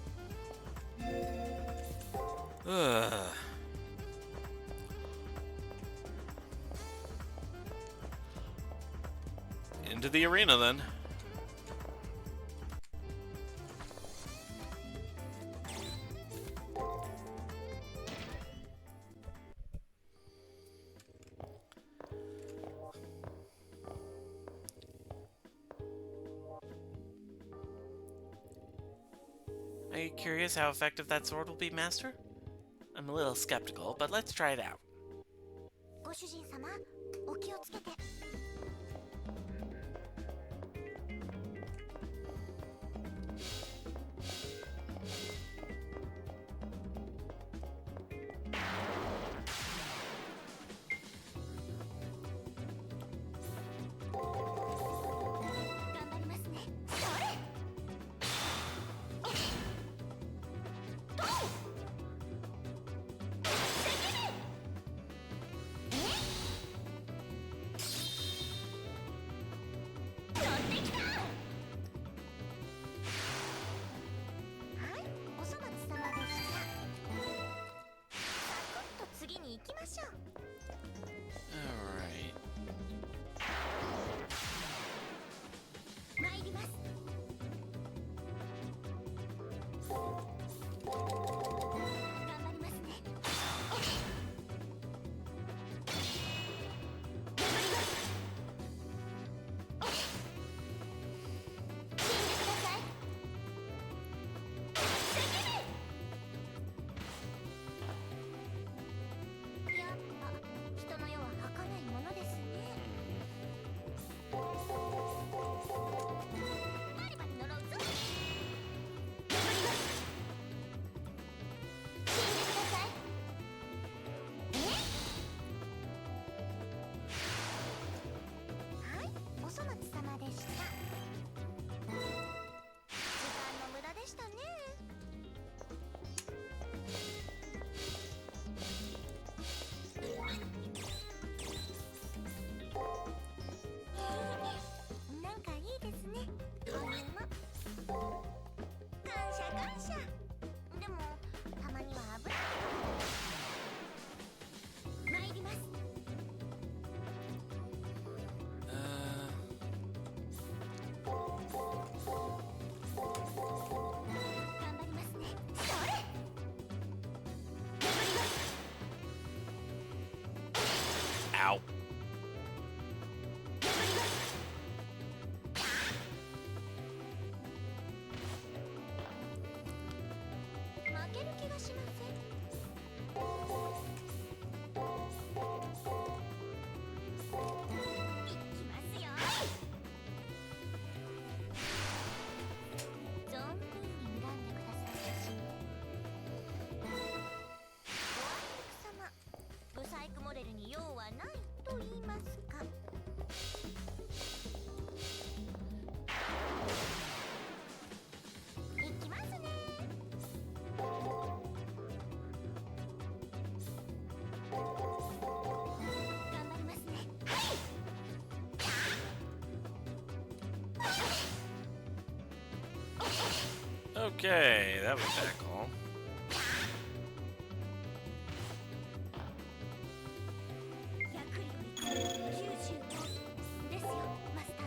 Ugh. Into the arena then. Are you curious how effective that sword will be, Master? I'm a little skeptical, but let's try it out. ご主人様、お気をつけて。頑張りますね。それ。行きましょう。 Alright. 参ります。頑張りますね。頑張ります。死んでください。やっぱ人の世は儚いものですね。バリバリ呪うぞ。頑張ります。死んでください。はい、お粗末様でした。時間の無駄でしたね。なんかいいですね。お芋。感謝感謝。でもたまには危ない。参ります。頑張りますね。それ。頑張ります。 Ow. 頑張ります。負ける気がしません。いきますよ。存分に恨んでくださいまし。おあいにく様、ブサイクモデルに用はないと言いますか。いきますね。頑張りますね。Okay, that was that calm. 100より95ですよ、マスター。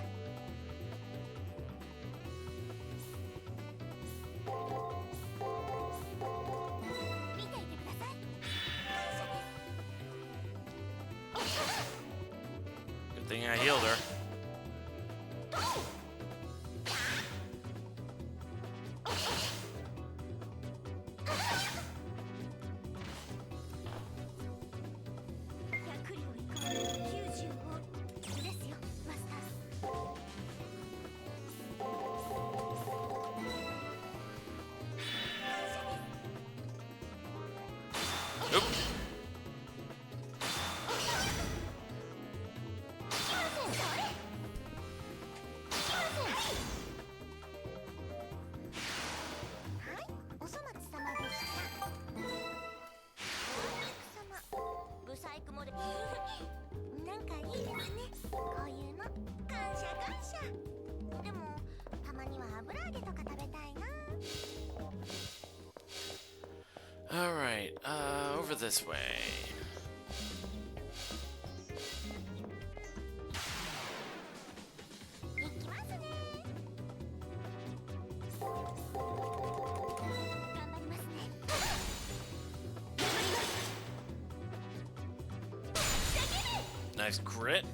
見ていてください。感謝です。 Good thing I healed her. 100より95ですよ、マスター。 Oop. それ。Alright, over this way. Nice crit.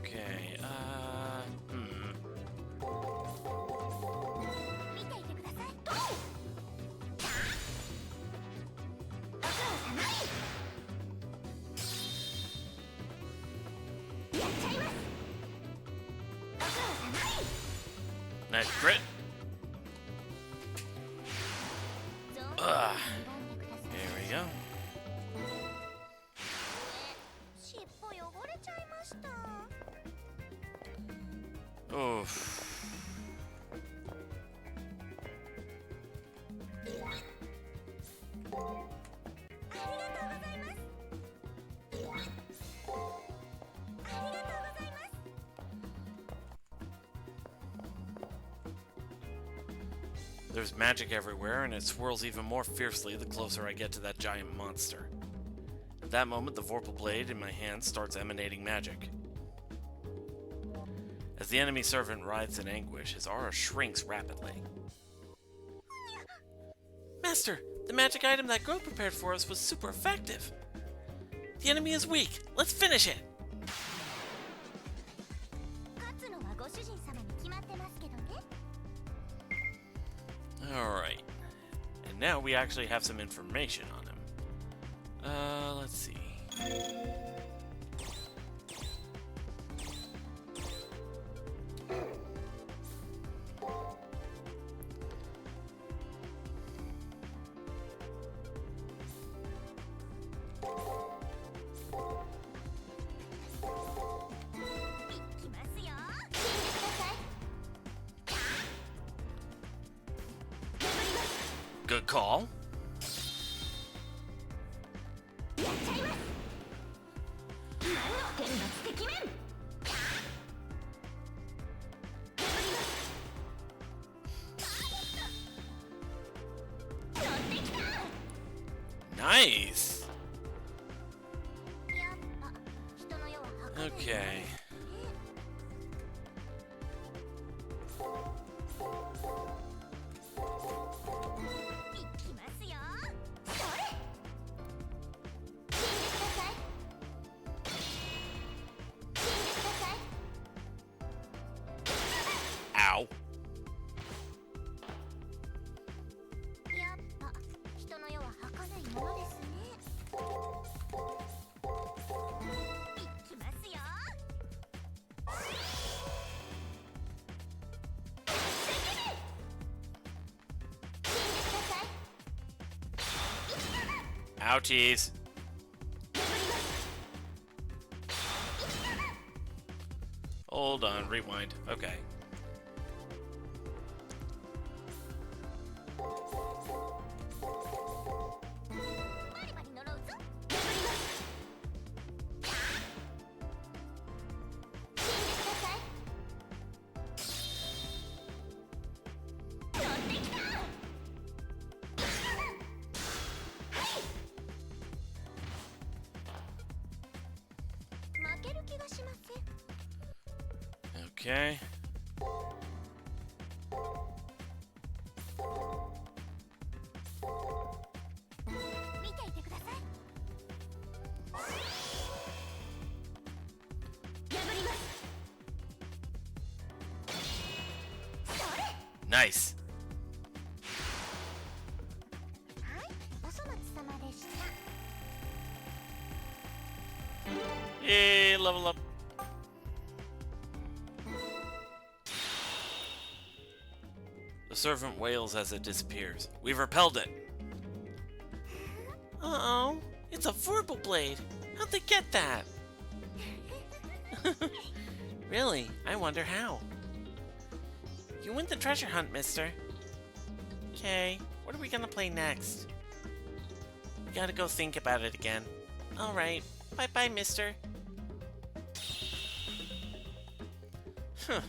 Okay, nice crit. Ugh. There we go. 尻尾汚れちゃいました。 Oof. ありがとうございます。ありがとうございます。 There's magic everywhere, and it swirls even more fiercely the closer I get to that giant monster. At that moment, the Vorpal blade in my hand starts emanating magic. As the enemy servant writhes in anguish, his aura shrinks rapidly. Master, the magic item that Grove prepared for us was super effective. The enemy is weak. Let's finish it. 勝つのはご主人様に決まってますけどね。 Alright. And now we actually have some information on him. Let's see. Good call. Nice. Okay. Ow. やっぱ人の世は儚いものですね。いきますよ。 Ouchies. Hold on, rewind. Okay. Okay. Nice. Yay, level up. A servant wails as it disappears. We've repelled it. Uh-oh. It's a verbal blade. How'd they get that? Really? I wonder how. You win the treasure hunt, mister. Okay, what are we gonna play next? We gotta go think about it again. Alright, bye-bye, mister. Huh.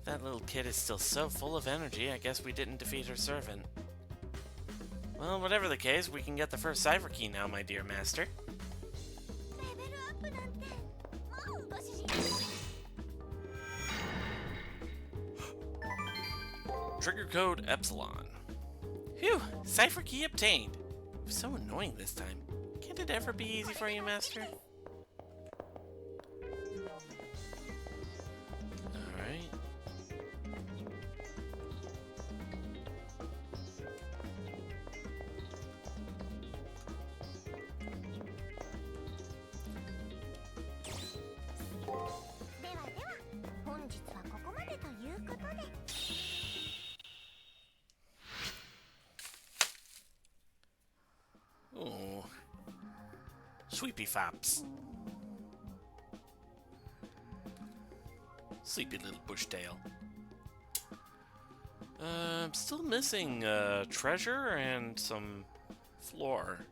That little kid is still so full of energy, I guess we didn't defeat her servant. Well, whatever the case, we can get the first cipher key now, my dear master. レベルアップなんてもうご主人 Trigger code Epsilon. Phew! Cipher key obtained! It was so annoying this time. Can't it ever be easy for you, master? Alright. Ooh. Sweepy fops. Sleepy little bushtail. I'm still missing treasure and some floor.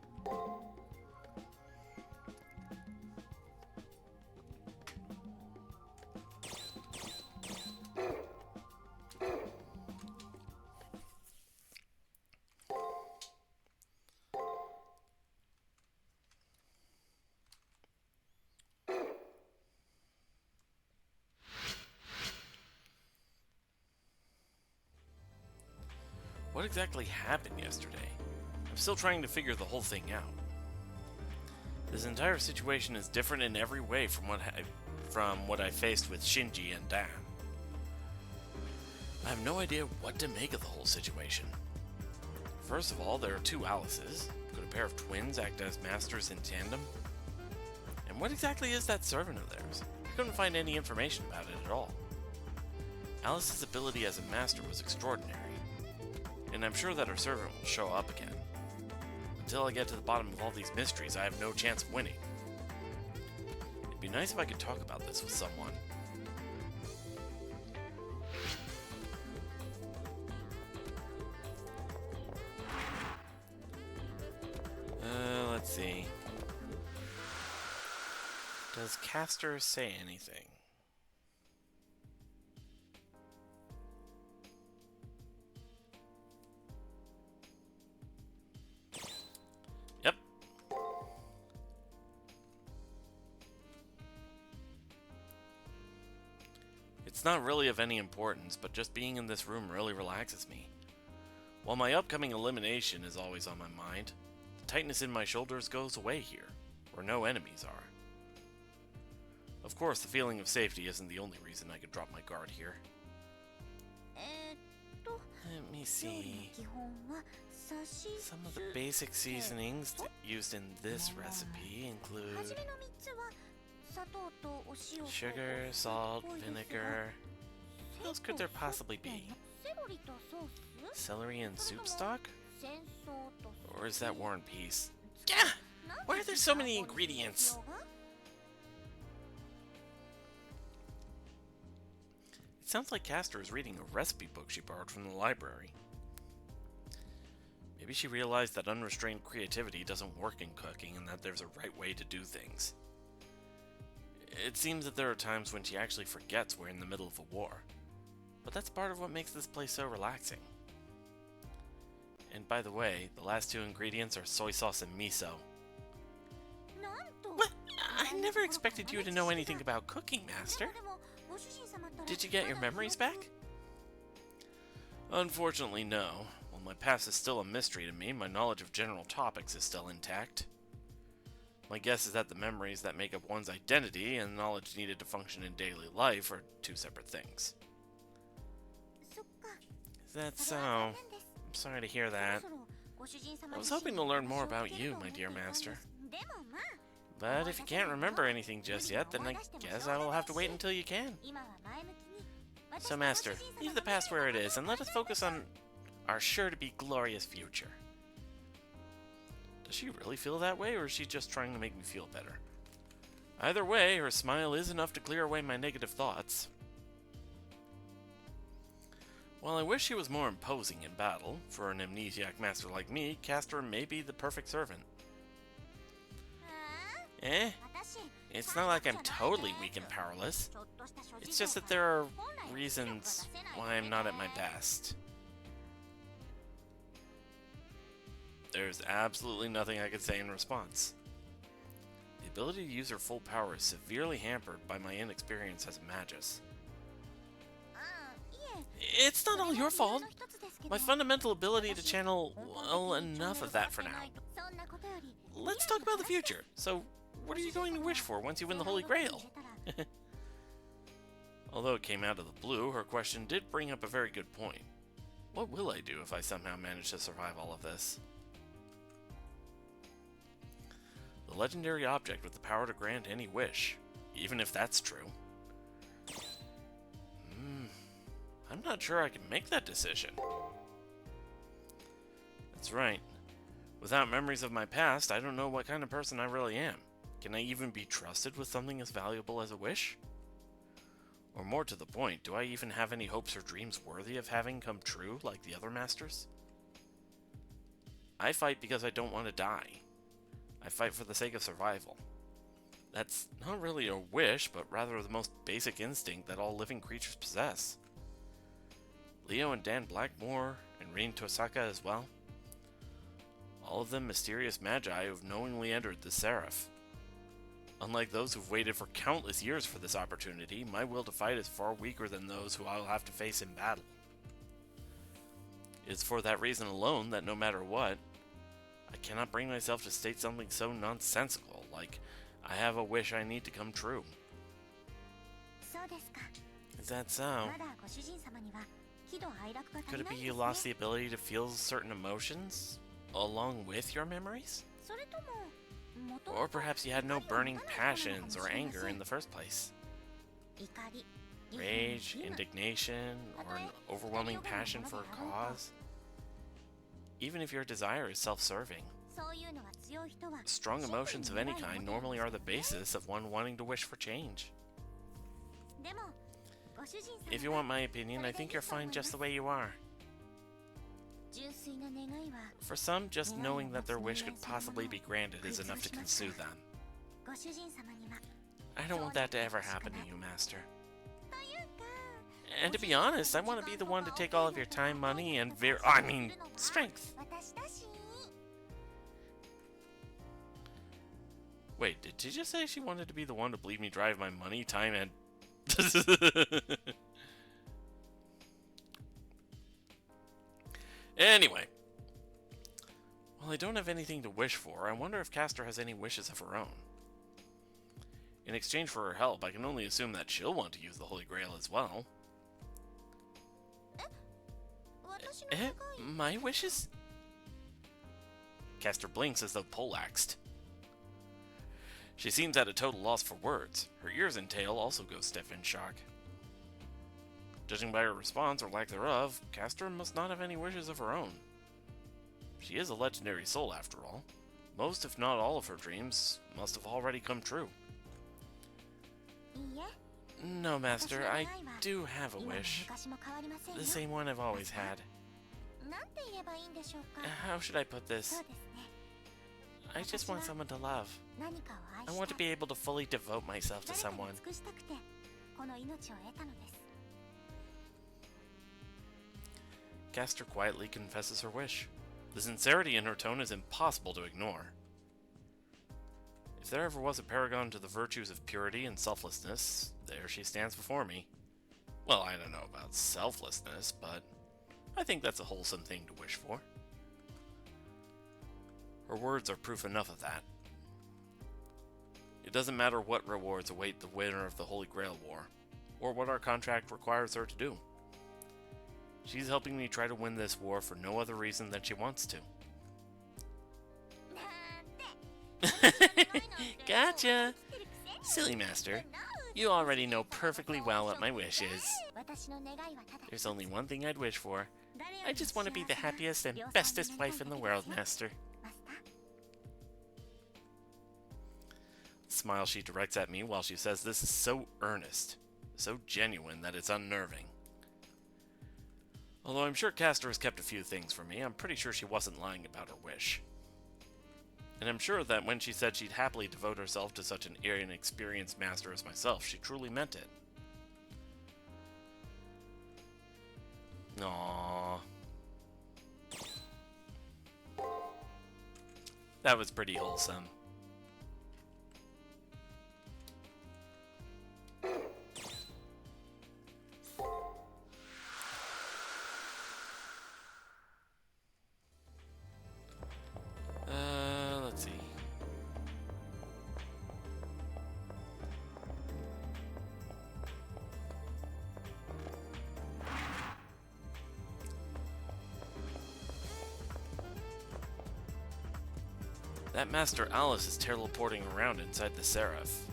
What exactly happened yesterday? I'm still trying to figure the whole thing out. This entire situation is different in every way from what I faced with Shinji and Dan. I have no idea what to make of the whole situation. First of all, there are two Alices. Could a pair of twins act as masters in tandem? And what exactly is that servant of theirs? I couldn't find any information about it at all. Alice's ability as a master was extraordinary, and I'm sure that her servant will show up again. Until I get to the bottom of all these mysteries, I have no chance of winning. It'd be nice if I could talk about this with someone. Let's see. Does Caster say anything? Yep. It's not really of any importance, but just being in this room really relaxes me. While my upcoming elimination is always on my mind, the tightness in my shoulders goes away here, where no enemies are. Of course, the feeling of safety isn't the only reason I could drop my guard here. Let me see. Some of the basic seasonings used in this recipe include sugar, salt, vinegar. What else could there possibly be? Celery and soup stock? Or is that War and Peace? Yeah! Why are there so many ingredients? It sounds like Caster is reading a recipe book she borrowed from the library. Maybe she realized that unrestrained creativity doesn't work in cooking and that there's a right way to do things. It seems that there are times when she actually forgets we're in the middle of a war. But that's part of what makes this place so relaxing. And by the way, the last two ingredients are soy sauce and miso. What? I never expected you to know anything about cooking, Master. Did you get your memories back? Unfortunately, no. While my past is still a mystery to me, my knowledge of general topics is still intact. My guess is that the memories that make up one's identity and knowledge needed to function in daily life are two separate things. Is that so? I'm sorry to hear that. I was hoping to learn more about you, my dear master. But if you can't remember anything just yet, then I guess I will have to wait until you can. So, Master, leave the past where it is and let us focus on our sure-to-be glorious future. Does she really feel that way, or is she just trying to make me feel better? Either way, her smile is enough to clear away my negative thoughts. While I wish she was more imposing in battle, for an amnesiac master like me, CASTER may be the perfect servant. Eh? It's not like I'm totally weak and powerless. It's just that there are reasons why I'm not at my best. There's absolutely nothing I could say in response. The ability to use her full power is severely hampered by my inexperience as a magus. It's not all your fault. My fundamental ability to channel, well, enough of that for now. Let's talk about the future. So, what are you going to wish for once you win the Holy Grail? Although it came out of the blue, her question did bring up a very good point. What will I do if I somehow manage to survive all of this? The legendary object with the power to grant any wish, even if that's true. I'm not sure I can make that decision. That's right. Without memories of my past, I don't know what kind of person I really am. Can I even be trusted with something as valuable as a wish? Or more to the point, do I even have any hopes or dreams worthy of having come true like the other masters? I fight because I don't want to die. I fight for the sake of survival. That's not really a wish, but rather the most basic instinct that all living creatures possess. Leo and Dan Blackmore, and Rin Tosaka as well. All of them mysterious magi who've knowingly entered the Seraph. Unlike those who've waited for countless years for this opportunity, my will to fight is far weaker than those who I'll have to face in battle. It's for that reason alone that no matter what, I cannot bring myself to state something so nonsensical, like I have a wish I need to come true. Is that so? Could it be you lost the ability to feel certain emotions, along with your memories? Or perhaps you had no burning passions or anger in the first place. Rage, indignation, or an overwhelming passion for a cause. Even if your desire is self-serving. Strong emotions of any kind normally are the basis of one wanting to wish for change. If you want my opinion, I think you're fine just the way you are. For some, just knowing that their wish could possibly be granted is enough to console them. I don't want that to ever happen to you, Master. And to be honest, I want to be the one to take all of your time, money, and strength. Wait, did she just say she wanted to be the one to bleed me dry of my money, time, and... Anyway. Well, I don't have anything to wish for. I wonder if CASTER has any wishes of her own. In exchange for her help, I can only assume that she'll want to use the Holy Grail as well. My wishes? CASTER blinks as though poleaxed. She seems at a total loss for words. Her ears and tail also go stiff in shock. Judging by her response, or lack thereof, CASTER must not have any wishes of her own. She is a legendary soul, after all. Most, if not all, of her dreams must have already come true. No, Master, I do have a wish. The same one I've always had. How should I put this? I just want someone to love. I want to be able to fully devote myself to someone. CASTER quietly confesses her wish. The sincerity in her tone is impossible to ignore. If there ever was a paragon to the virtues of purity and selflessness, there she stands before me. Well, I don't know about selflessness, but I think that's a wholesome thing to wish for. Her words are proof enough of that. It doesn't matter what rewards await the winner of the Holy Grail War, or what our contract requires her to do. She's helping me try to win this war for no other reason than she wants to. Gotcha! Silly Master. You already know perfectly well what my wish is. There's only one thing I'd wish for. I just want to be the happiest and bestest wife in the world, Master. The smile she directs at me while she says this is so earnest, so genuine that it's unnerving. Although I'm sure Caster has kept a few things from me, I'm pretty sure she wasn't lying about her wish. And I'm sure that when she said she'd happily devote herself to such an inexperienced master as myself, she truly meant it. Aww. That was pretty wholesome. Let's see. That Master Alice is teleporting around inside the Seraph.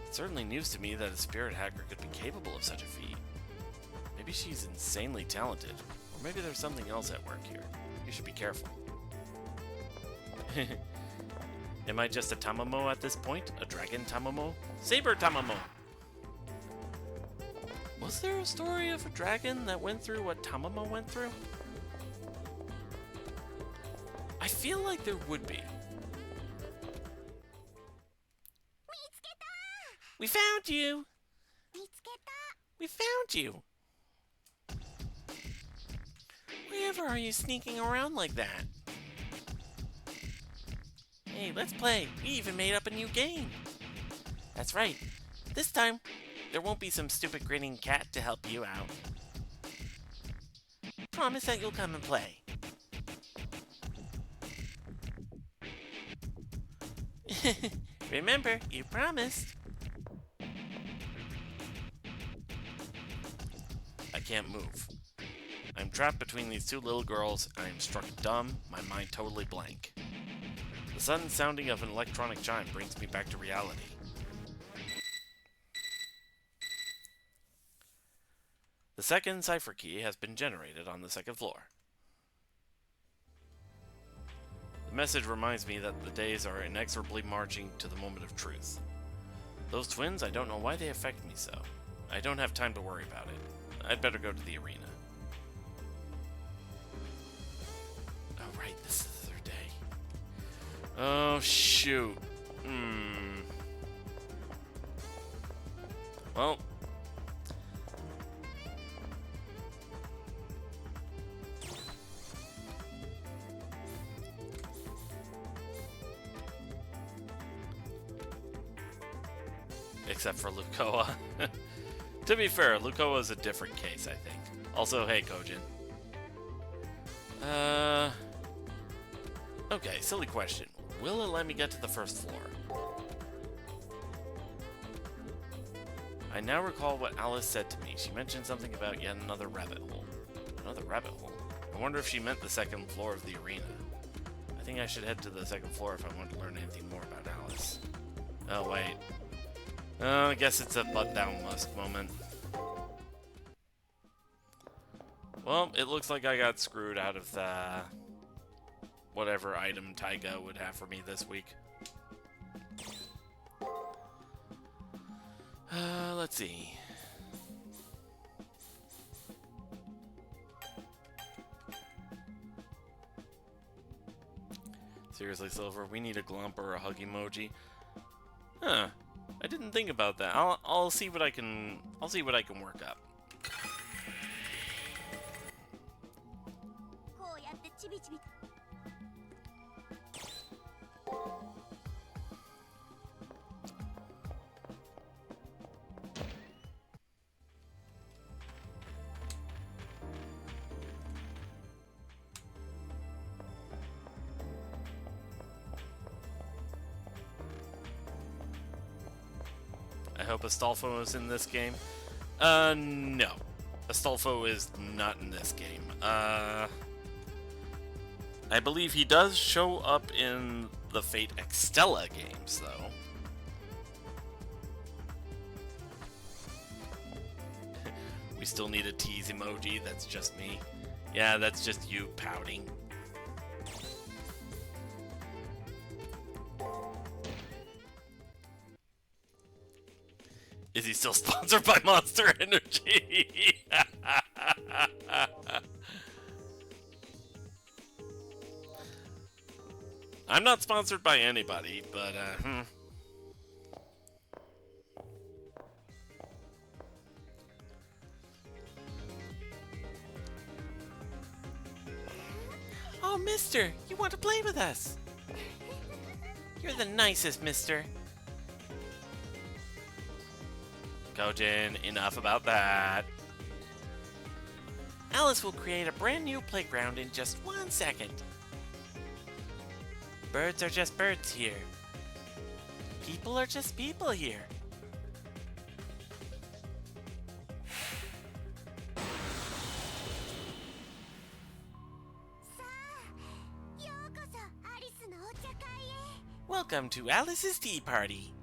It's certainly news to me that a spirit hacker could be capable of such a feat. Maybe she's insanely talented, or maybe there's something else at work here. You should be careful. Am I just a Tamamo at this point? A dragon Tamamo? Saber Tamamo! Was there a story of a dragon that went through what Tamamo went through? I feel like there would be. We found you! We found you! Wherever are you sneaking around like that? Hey, let's play. We even made up a new game. That's right. This time, there won't be some stupid grinning cat to help you out. Promise that you'll come and play. Remember, you promised. I can't move. I'm trapped between these two little girls, and I am struck dumb, my mind totally blank. The sudden sounding of an electronic chime brings me back to reality. The second cipher key has been generated on the second floor. The message reminds me that the days are inexorably marching to the moment of truth. Those twins, I don't know why they affect me so. I don't have time to worry about it. I'd better go to the arena. Oh right, this is the third day. Oh shoot. Well. Except for Lukoa. To be fair, Lukoa is a different case, I think. Also, hey, Kojin. Okay, silly question. Will it let me get to the first floor? I now recall what Alice said to me. She mentioned something about yet another rabbit hole. Another rabbit hole? I wonder if she meant the second floor of the arena. I think I should head to the second floor if I want to learn anything more about Alice. Oh, wait. I guess it's a butt down must moment. Well, it looks like I got screwed out of the whatever item Taiga would have for me this week. Let's see. Seriously, Silver, we need a glump or a hug emoji. Huh. I didn't think about that. I'll see what I can work up. I hope Astolfo is in this game. No. Astolfo is not in this game. I believe he does show up in the Fate Extella games, though. We still need a tease emoji. That's just me. Yeah, that's just you pouting. Is he still sponsored by Monster Energy? I'm not sponsored by anybody, but Oh, mister, you want to play with us? You're the nicest, mister. Kojin, enough about that. Alice will create a brand new playground in just 1 second. Birds are just birds here. People are just people here. Welcome to Alice's Tea Party.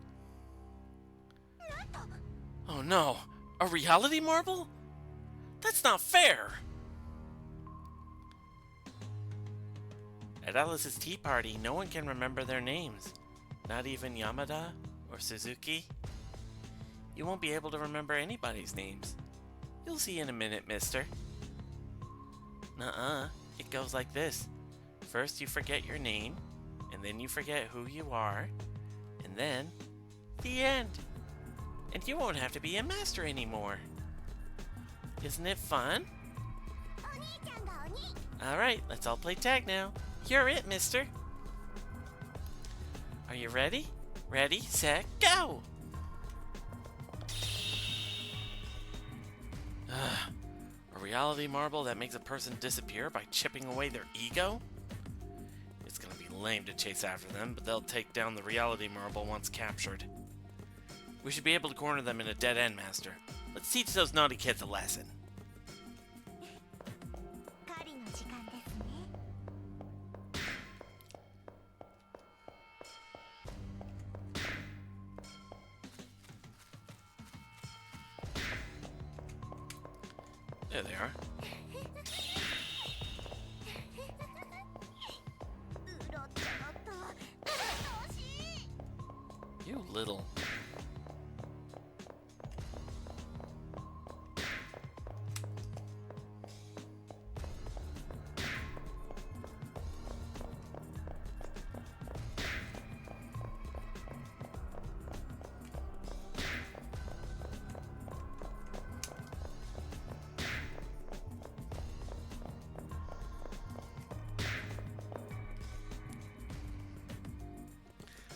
Oh no, a reality marble? That's not fair! At Alice's Tea Party, no one can remember their names. Not even Yamada or Suzuki. You won't be able to remember anybody's names. You'll see in a minute, mister. Nuh-uh. It goes like this. First you forget your name, and then you forget who you are, and then the end. And you won't have to be a master anymore. Isn't it fun? Alright, let's all play tag now. You're it, mister. Are you ready? Ready, set, go! A reality marble that makes a person disappear by chipping away their ego? It's gonna be lame to chase after them, but they'll take down the reality marble once captured. We should be able to corner them in a dead end, Master. Let's teach those naughty kids a lesson. There they are. You little...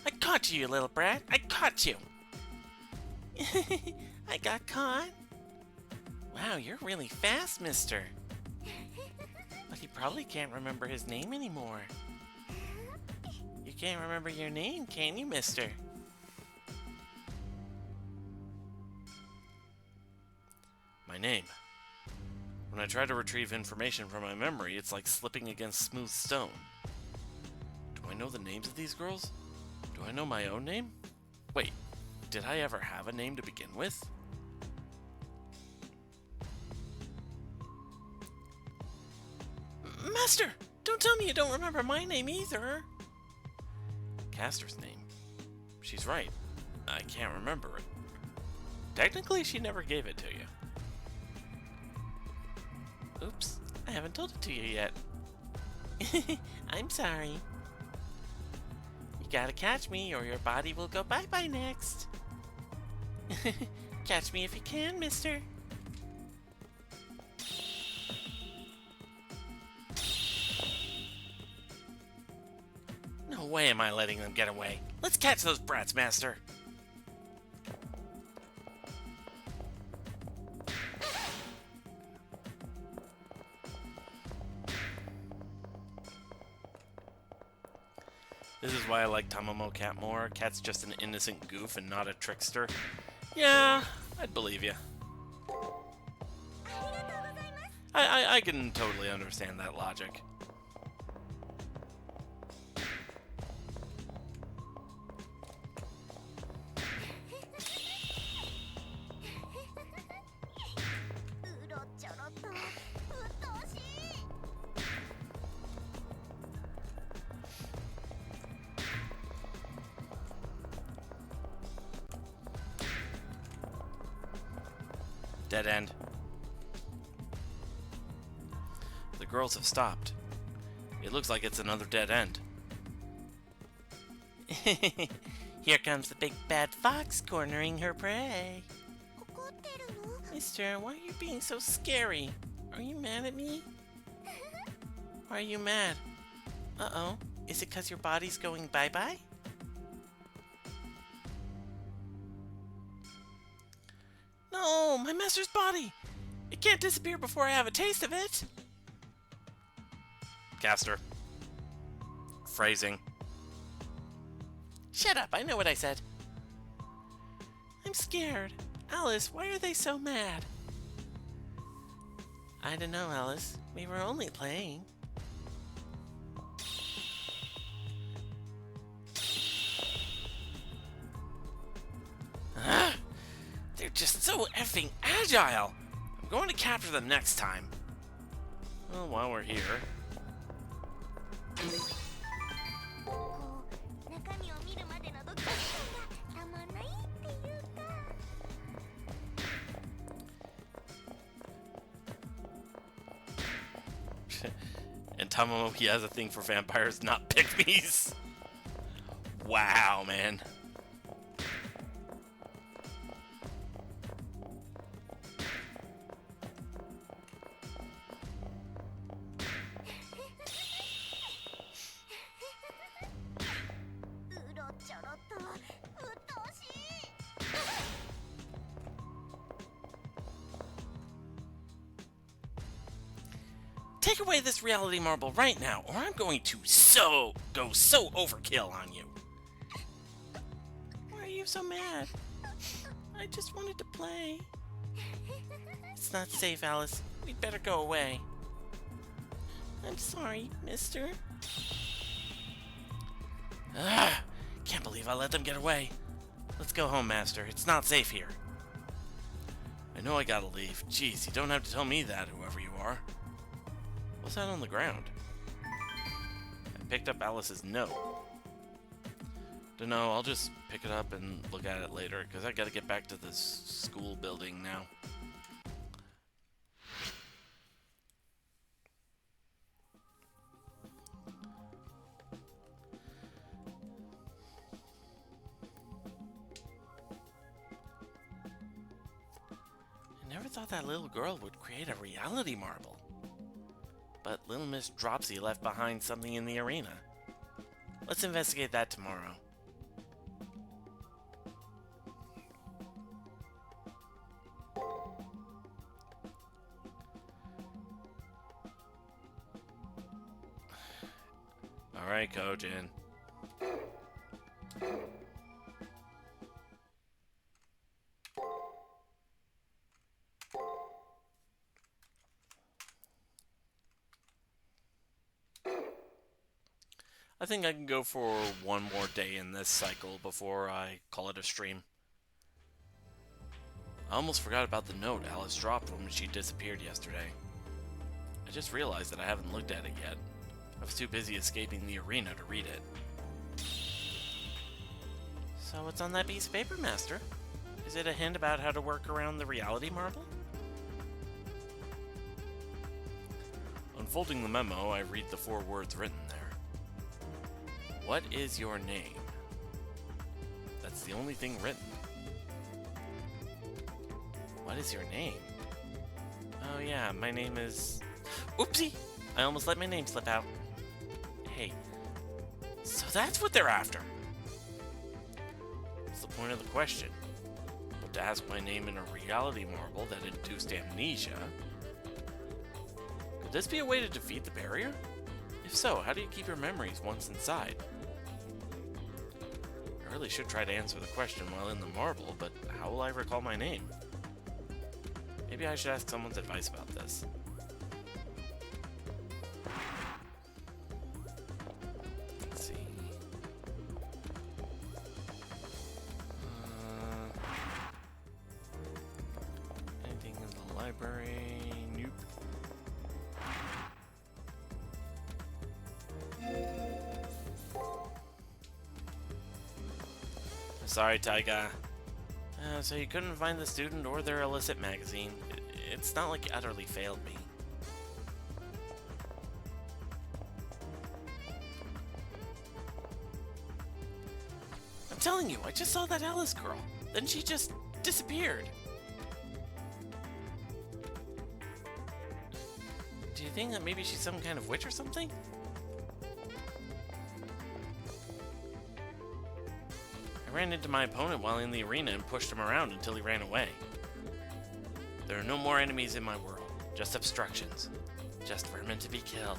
I caught you, you little brat. I caught you. I got caught. Wow, you're really fast, mister. But he probably can't remember his name anymore. You can't remember your name, can you, mister? My name. When I try to retrieve information from my memory, it's like slipping against smooth stone. Do I know the names of these girls? Do I know my own name? Wait, did I ever have a name to begin with? Master, don't tell me you don't remember my name either. Caster's name. She's right. I can't remember it. Technically, she never gave it to you. Oops, I haven't told it to you yet. I'm sorry. You gotta catch me or your body will go bye-bye next. Catch me if you can, mister. No way am I letting them get away. Let's catch those brats, Master. This is why I like Tamamo Cat more. Cat's just an innocent goof and not a trickster. Yeah, I'd believe you. I can totally understand that logic. Dead end. The girls have stopped. It looks like it's another dead end. Here comes the big bad fox cornering her prey. 怒ってるの？ Mister, why are you being so scary? Are you mad at me? Why are you mad? Uh-oh. Is it 'cause your body's going bye-bye? No, my master's body! It can't disappear before I have a taste of it! Caster. Phrasing. Shut up, I know what I said. I'm scared. Alice, why are they so mad? I don't know, Alice. We were only playing. They're just so effing agile! I'm going to capture them next time. Well, while we're here... こう中身を見るまでのドキドキ感がたまんないっていうか。 And Tamamoki has a thing for vampires, not pygmies. Wow, man. Take away this reality marble right now, or I'm going to go so overkill on you. Why are you so mad? I just wanted to play. It's not safe, Alice. We'd better go away. I'm sorry, mister. Can't believe I let them get away. Let's go home, Master. It's not safe here. I know I gotta leave. Jeez, you don't have to tell me that, whoever you are. What's that on the ground? I picked up Alice's note. Dunno, I'll just pick it up and look at it later, because I gotta get back to this school building now. I never thought that little girl would create a reality marble. But little Miss Dropsy left behind something in the arena. Let's investigate that tomorrow. Alright, Kojin. I think I can go for one more day in this cycle before I call it a stream. I almost forgot about the note Alice dropped when she disappeared yesterday. I just realized that I haven't looked at it yet. I was too busy escaping the arena to read it. So what's on that piece of paper, Master? Is it a hint about how to work around the reality marble? Unfolding the memo, I read the 4 words written there. What is your name? That's the only thing written. What is your name? Oh yeah, my name is... Oopsie! I almost let my name slip out. Hey, so that's what they're after! What's the point of the question? But to ask my name in a reality marble that induced amnesia? Could this be a way to defeat the barrier? If so, how do you keep your memories once inside? I really should try to answer the question while in the marble, but how will I recall my name? Maybe I should ask someone's advice about this. Let's see. Anything in the library? Nope. Sorry, Taiga. So you couldn't find the student or their illicit magazine. It's not like you utterly failed me. I'm telling you, I just saw that Alice girl. Then she just disappeared. Do you think that maybe she's some kind of witch or something? I ran into my opponent while in the arena and pushed him around until he ran away. There are no more enemies in my world, just obstructions. Just vermin to be killed.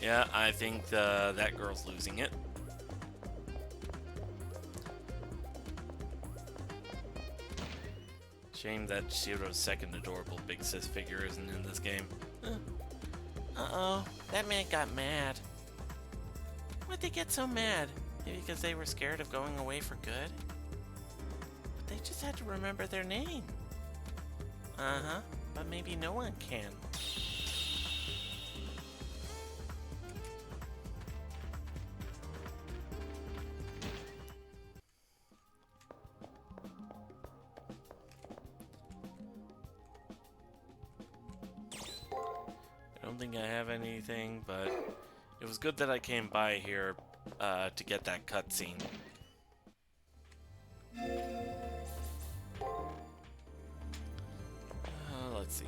Yeah, I think that girl's losing it. Shame that Shiro's second adorable big sis figure isn't in this game. Uh-oh, that man got mad. Why'd they get so mad? Maybe because they were scared of going away for good? But they just had to remember their name. Uh-huh, but maybe no one can. I don't think I have anything, but it was good that I came by here to get that cutscene. Let's see.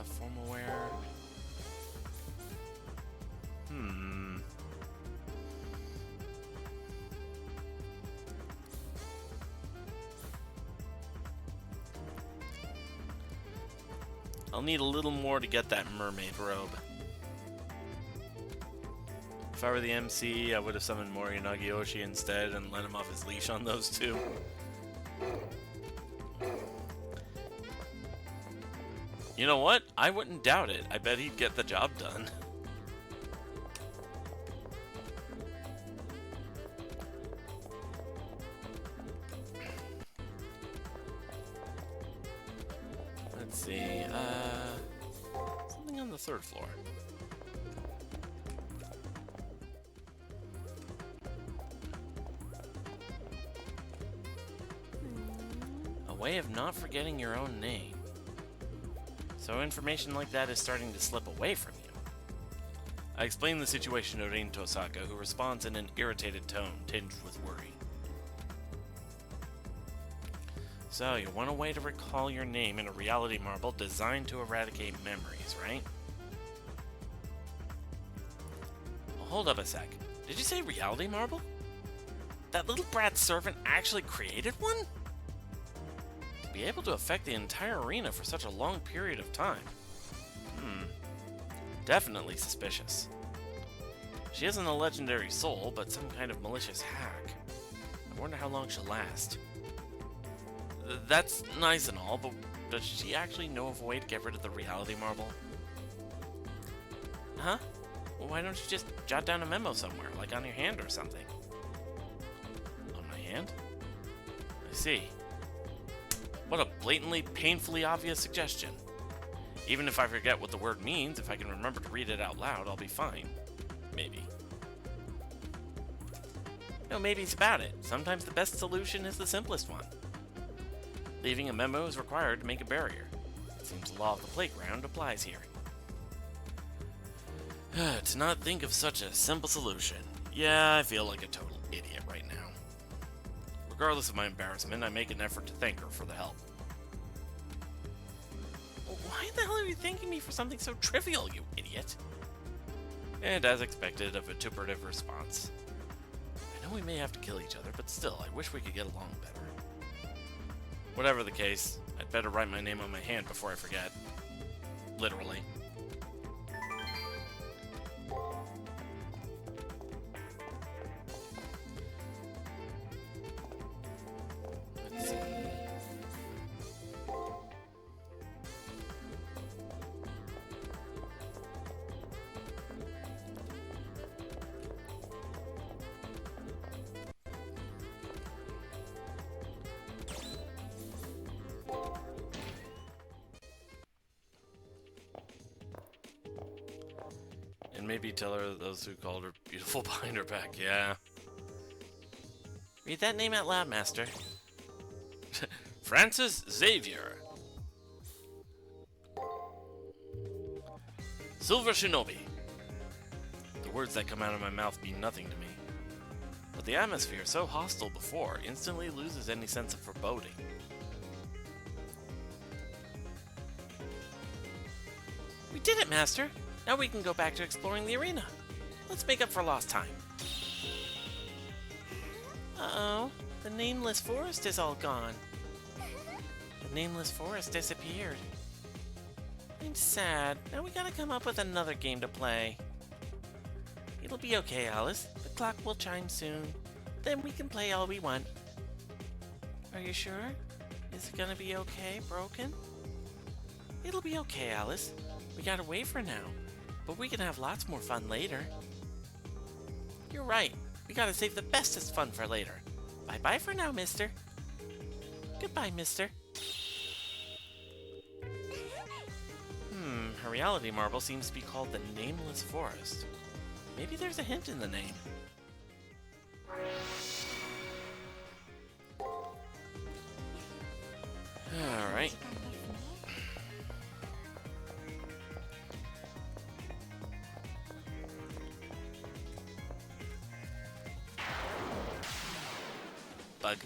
Formal wear. I'll need a little more to get that mermaid robe. If I were the MC, I would have summoned Mori Nagiyoshi instead and let him off his leash on those two. You know what? I wouldn't doubt it. I bet he'd get the job done. Let's see, something on the third floor. A way of not forgetting your own name. So information like that is starting to slip away from you. I explain the situation to Rin Tosaka, who responds in an irritated tone, tinged with worry. So, you want a way to recall your name in a reality marble designed to eradicate memories, right? Well, hold up a sec. Did you say reality marble? That little brat servant actually created one? To be able to affect the entire arena for such a long period of time. Definitely suspicious. She isn't a legendary soul, but some kind of malicious hack. I wonder how long she'll last. That's nice and all, but does she actually know of a way to get rid of the reality marble? Huh? Well, why don't you just jot down a memo somewhere, like on your hand or something? On my hand? I see. What a blatantly, painfully obvious suggestion. Even if I forget what the word means, if I can remember to read it out loud, I'll be fine. Maybe. No, maybe it's about it. Sometimes the best solution is the simplest one. Leaving a memo is required to make a barrier. It seems the law of the playground applies here. To not think of such a simple solution. Yeah, I feel like a total idiot right now. Regardless of my embarrassment, I make an effort to thank her for the help. Why the hell are you thanking me for something so trivial, you idiot? And as expected, a vituperative response. I know we may have to kill each other, but still, I wish we could get along better. Whatever the case, I'd better write my name on my hand before I forget. Literally. Let's see. maybe tell her that those who called her beautiful behind her back. Yeah. Read that name out loud, Master. Francis Xavier. Silver Shinobi. The words that come out of my mouth mean nothing to me. But the atmosphere, so hostile before, instantly loses any sense of foreboding. We did it, Master! Now we can go back to exploring the arena. Let's make up for lost time. Uh-oh. The Nameless Forest is all gone. The Nameless Forest disappeared. I'm sad. Now we gotta come up with another game to play. It'll be okay, Alice. The clock will chime soon. Then we can play all we want. Are you sure? Is it gonna be okay, Broken? It'll be okay, Alice. We gotta wait for now. But we can have lots more fun later. You're right. We gotta save the bestest fun for later. Bye-bye for now, mister. Goodbye, mister. Her reality marble seems to be called the Nameless Forest. Maybe there's a hint in the name. Alright. Bug.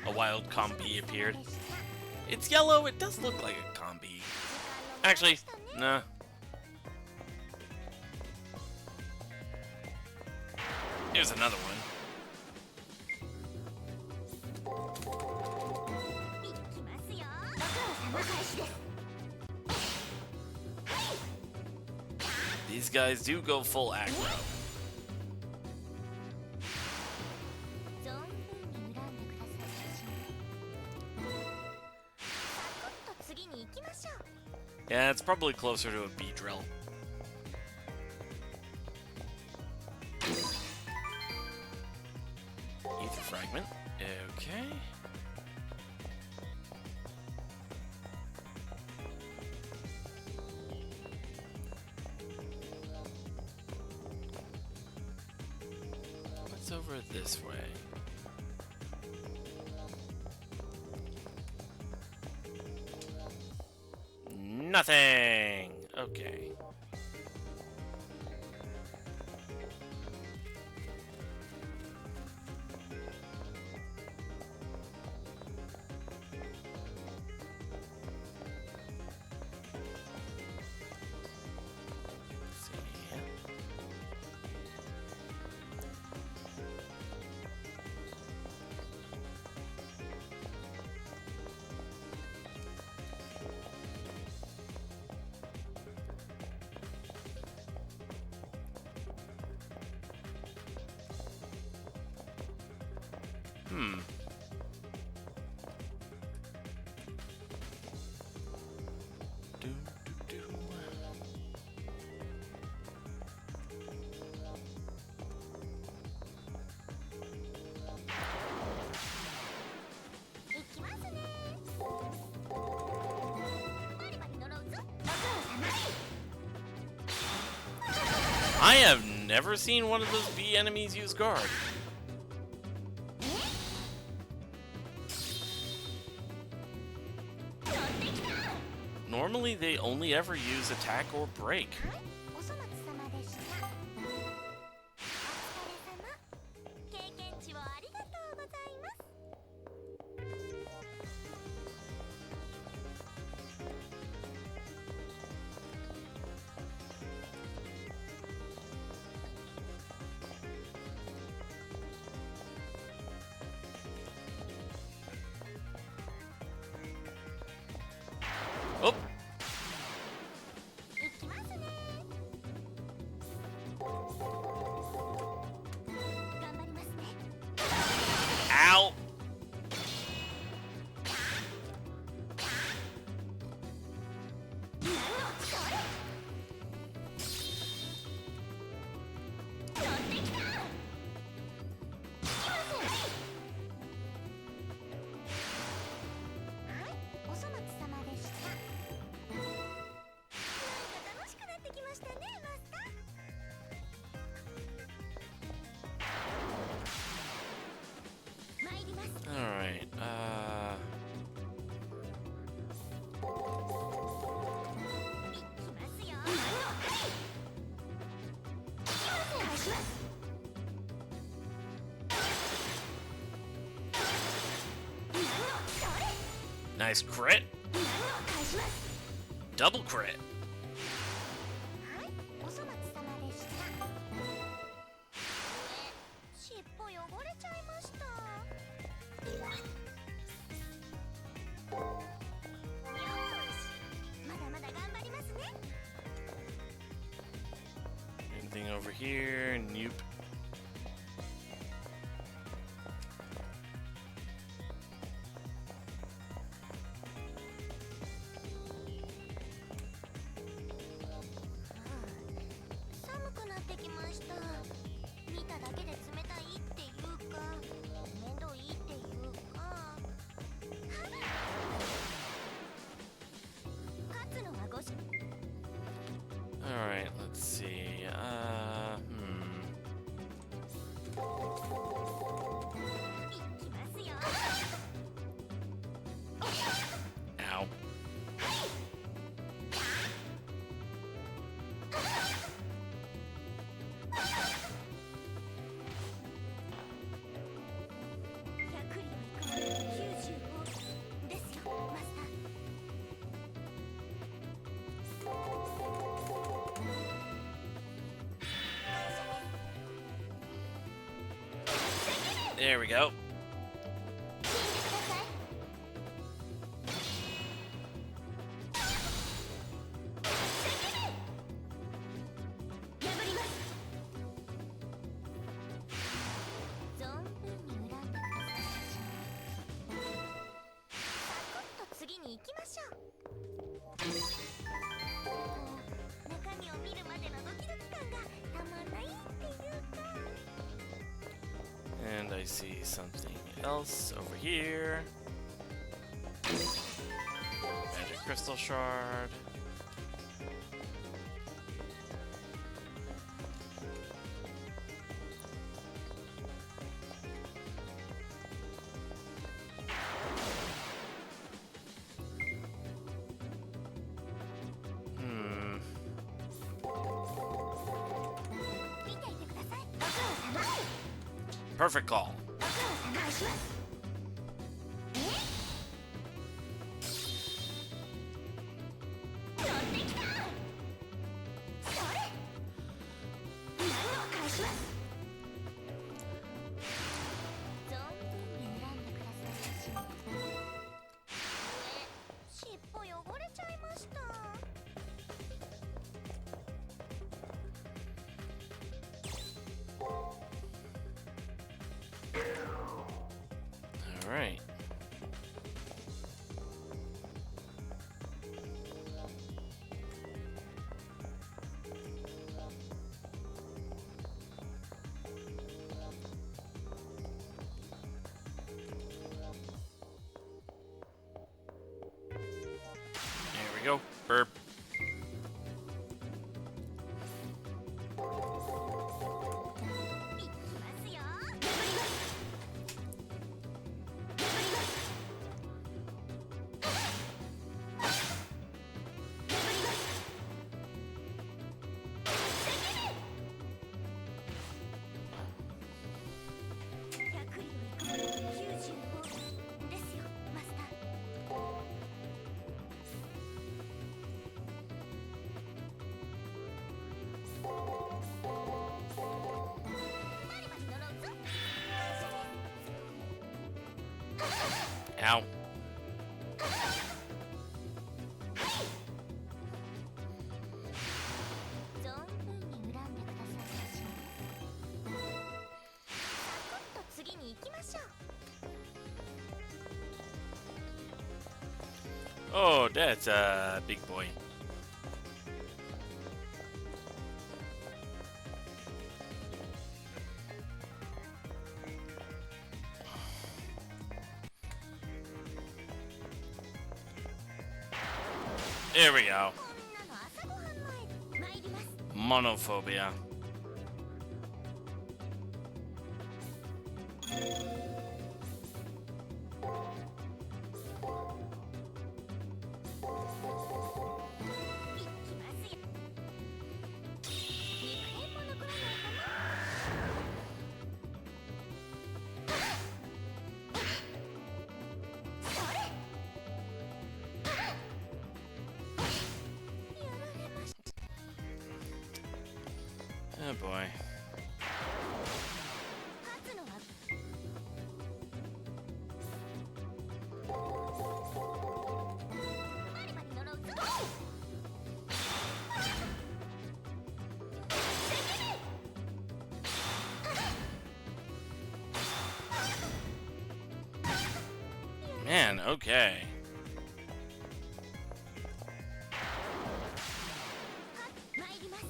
A wild combi appeared. It's yellow, it does look like a combi. Actually, nah. Here's another one. These guys do go full aggro. Yeah, it's probably closer to a bee drill. Ether fragment. Okay. What's over this way? Nothing! Okay. Let's see here. Do, do, do. I have never seen one of those bee enemies use guard. Normally, they only ever use attack or break. Oh! nice crit. 何を返します。 Double crit. はい、お粗末様でした。尻尾汚れちゃいました。よし、まだまだ頑張りますね。 Anything over here? Nope. Alright, let's see. Ow. There we go. And I see something else over here. Magic crystal shard. Perfect call. All right. There we go. Burp. Ow. Oh, that's a big boy. There we go. Monophobia. Oh boy. 勝つのはバリバリ呪うぞ。Man, okay. 参ります。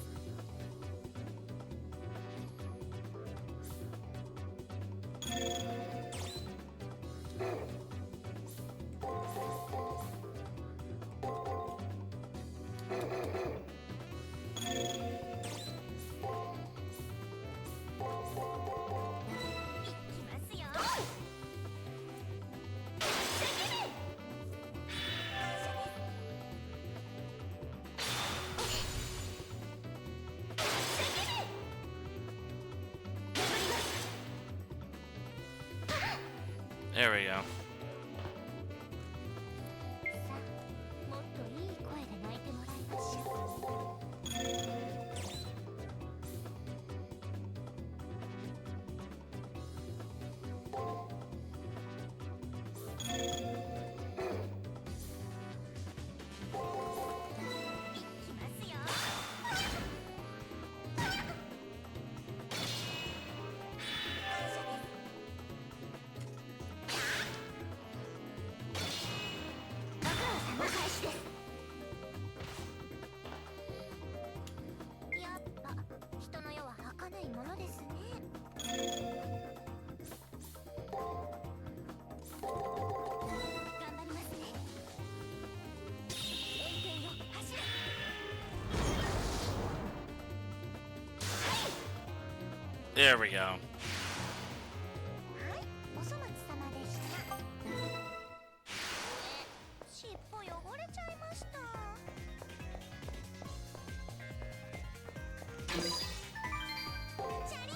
いきますよ。There we go. さあ、もっといい声で泣いてもらいましょう。いきますよ。ご苦労様開始です。やっぱ人の世は儚いものですね。頑張りますね。円形よ、走れ。There we go. はい、お粗末様でした。尻尾汚れちゃいました。チャリン。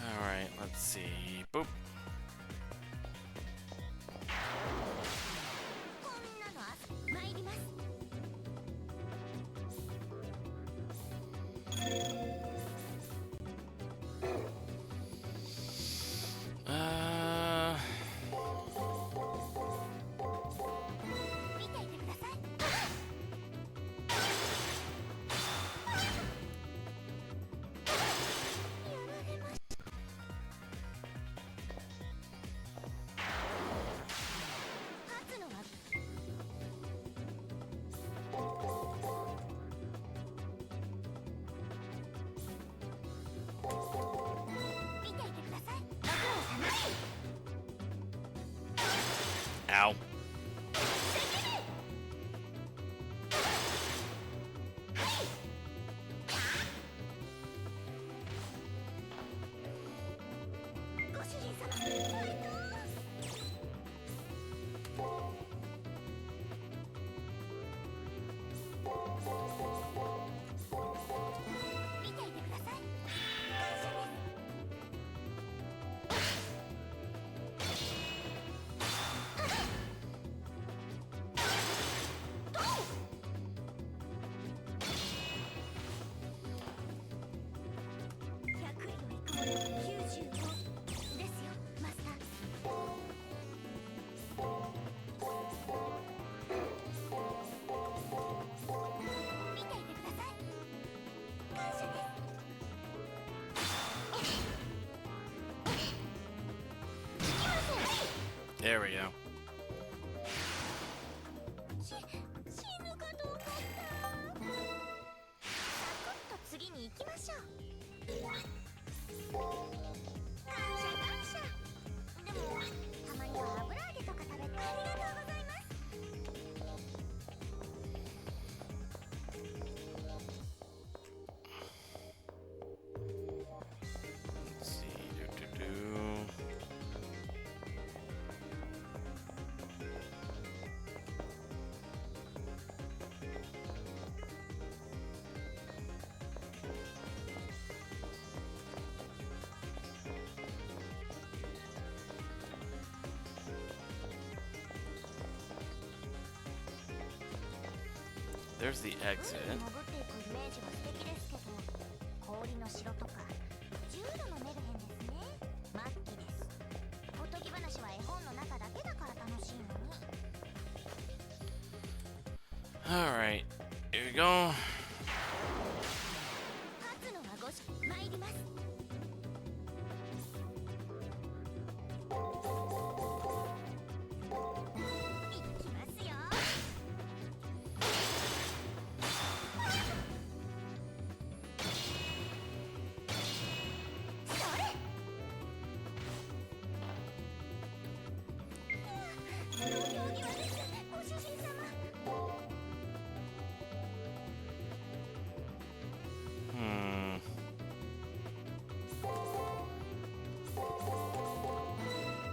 Alright, let's see. Boop. こんなの参ります。見ていてください。やられました。勝つのは見ていてください。ご苦労様。 Ow. ご主人様、ファイト。見ていてください。感謝です。100よりこ95ですよ、マスター。見ていてください。感謝です。There we go. 死ぬかと思った。サクッと次に行きましょう。感謝感謝。でもたまには油揚げとか食べてありがとうございます。Let's see. Do. There's the exit. 海に潜っていくイメージは素敵ですけど、氷の城とか重度のメルヘンですね。末期です。おとぎ話は絵本の中だけだから楽しいのに。 Alright, here we go. 勝つのはごし参ります。いきますよ。それ。土俵際です、ご主人様。Hmm.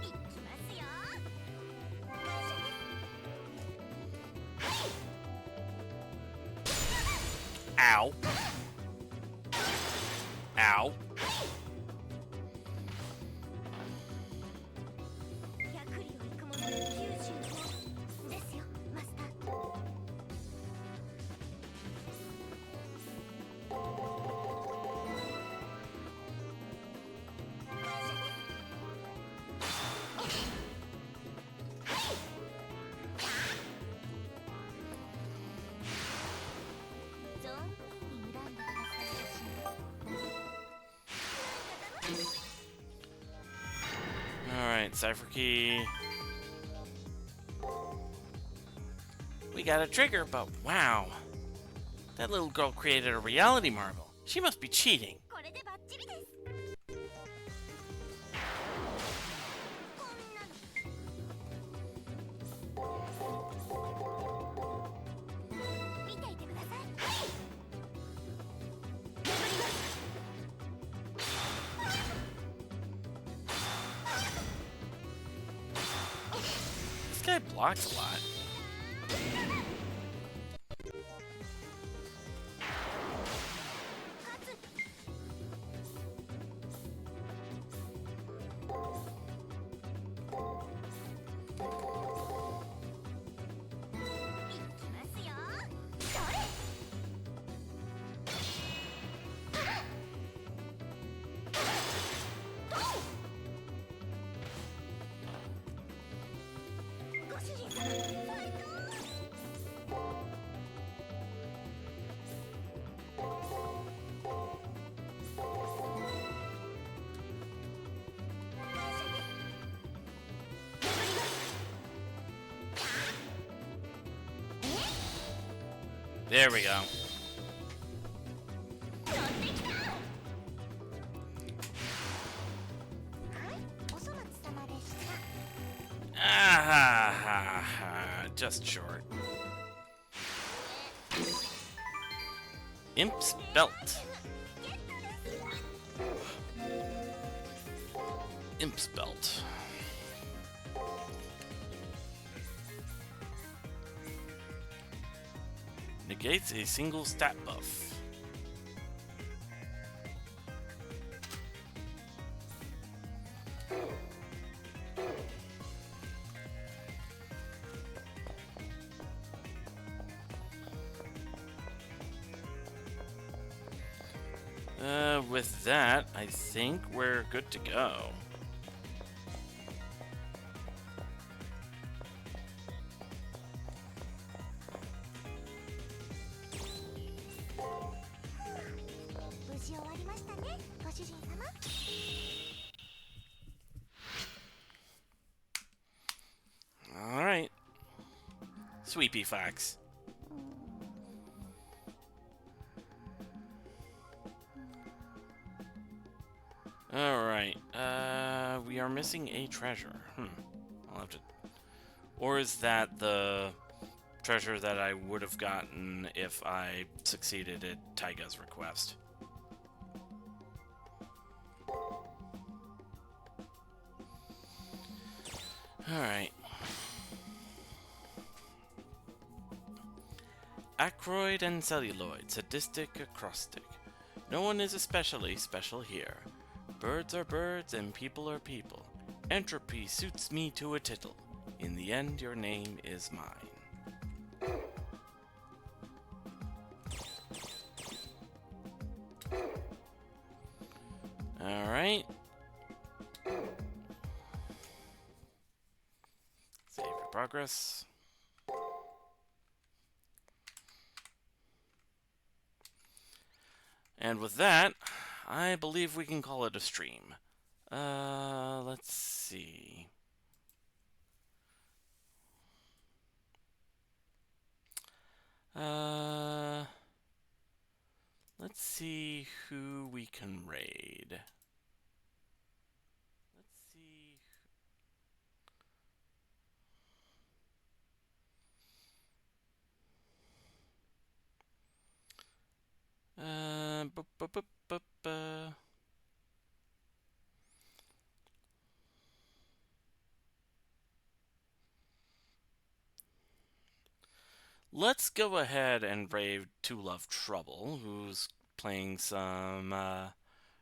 いきますよ。感謝です。 Ow. Ow. 百里を行くものの95ですよ、マスター。存分に恨んでくださいし。 Alright, cipher key. We got a trigger, but wow. That little girl created a reality marble. She must be cheating. これでバッチリです。こんなの見ていてください。巡ります。 This guy blocks a lot. 勝つ。 いきますよ。それ。 ご主人様、ファイト。 There we go. 乗ってきた。はい、お粗末様でした。 Ah, ha, ha, just short. Imp's belt. ゲットです。 Imp's belt. Negates a single stat buff. With that, I think we're good to go.「無事終わりましたね、ご主人様。 All right. Sweepy Fox. All right. We are missing a treasure. I'll have to. Or is that the treasure that I would have gotten if I succeeded at Taiga's request? All right. Acroid and celluloid, sadistic, acrostic. No one is especially special here. Birds are birds and people are people. Entropy suits me to a tittle. In the end, your name is mine. Alright. Save your progress. And with that, I believe we can call it a stream. Let's see. Let's see who we can raid. Let's see. Bu- bu- bu- bu- bu. Let's go ahead and raid To Love Trouble, who's playing some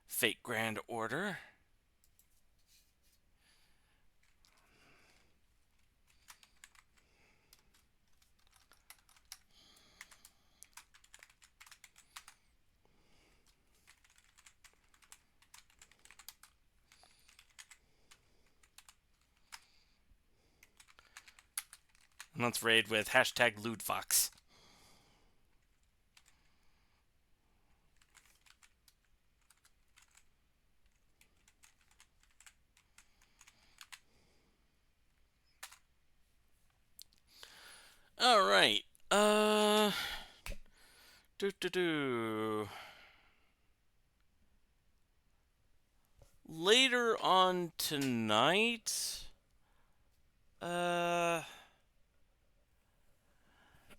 Fate Grand Order. And let's raid with hashtag LootFox. All right. Later on tonight,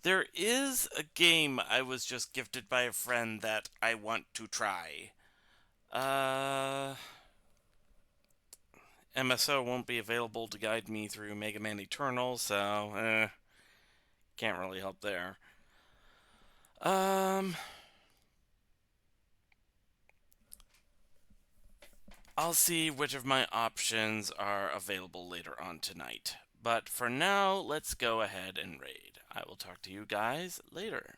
there is a game I was just gifted by a friend that I want to try. MSO won't be available to guide me through Mega Man Eternal, so can't really help there. I'll see which of my options are available later on tonight. But for now, let's go ahead and raid. I will talk to you guys later.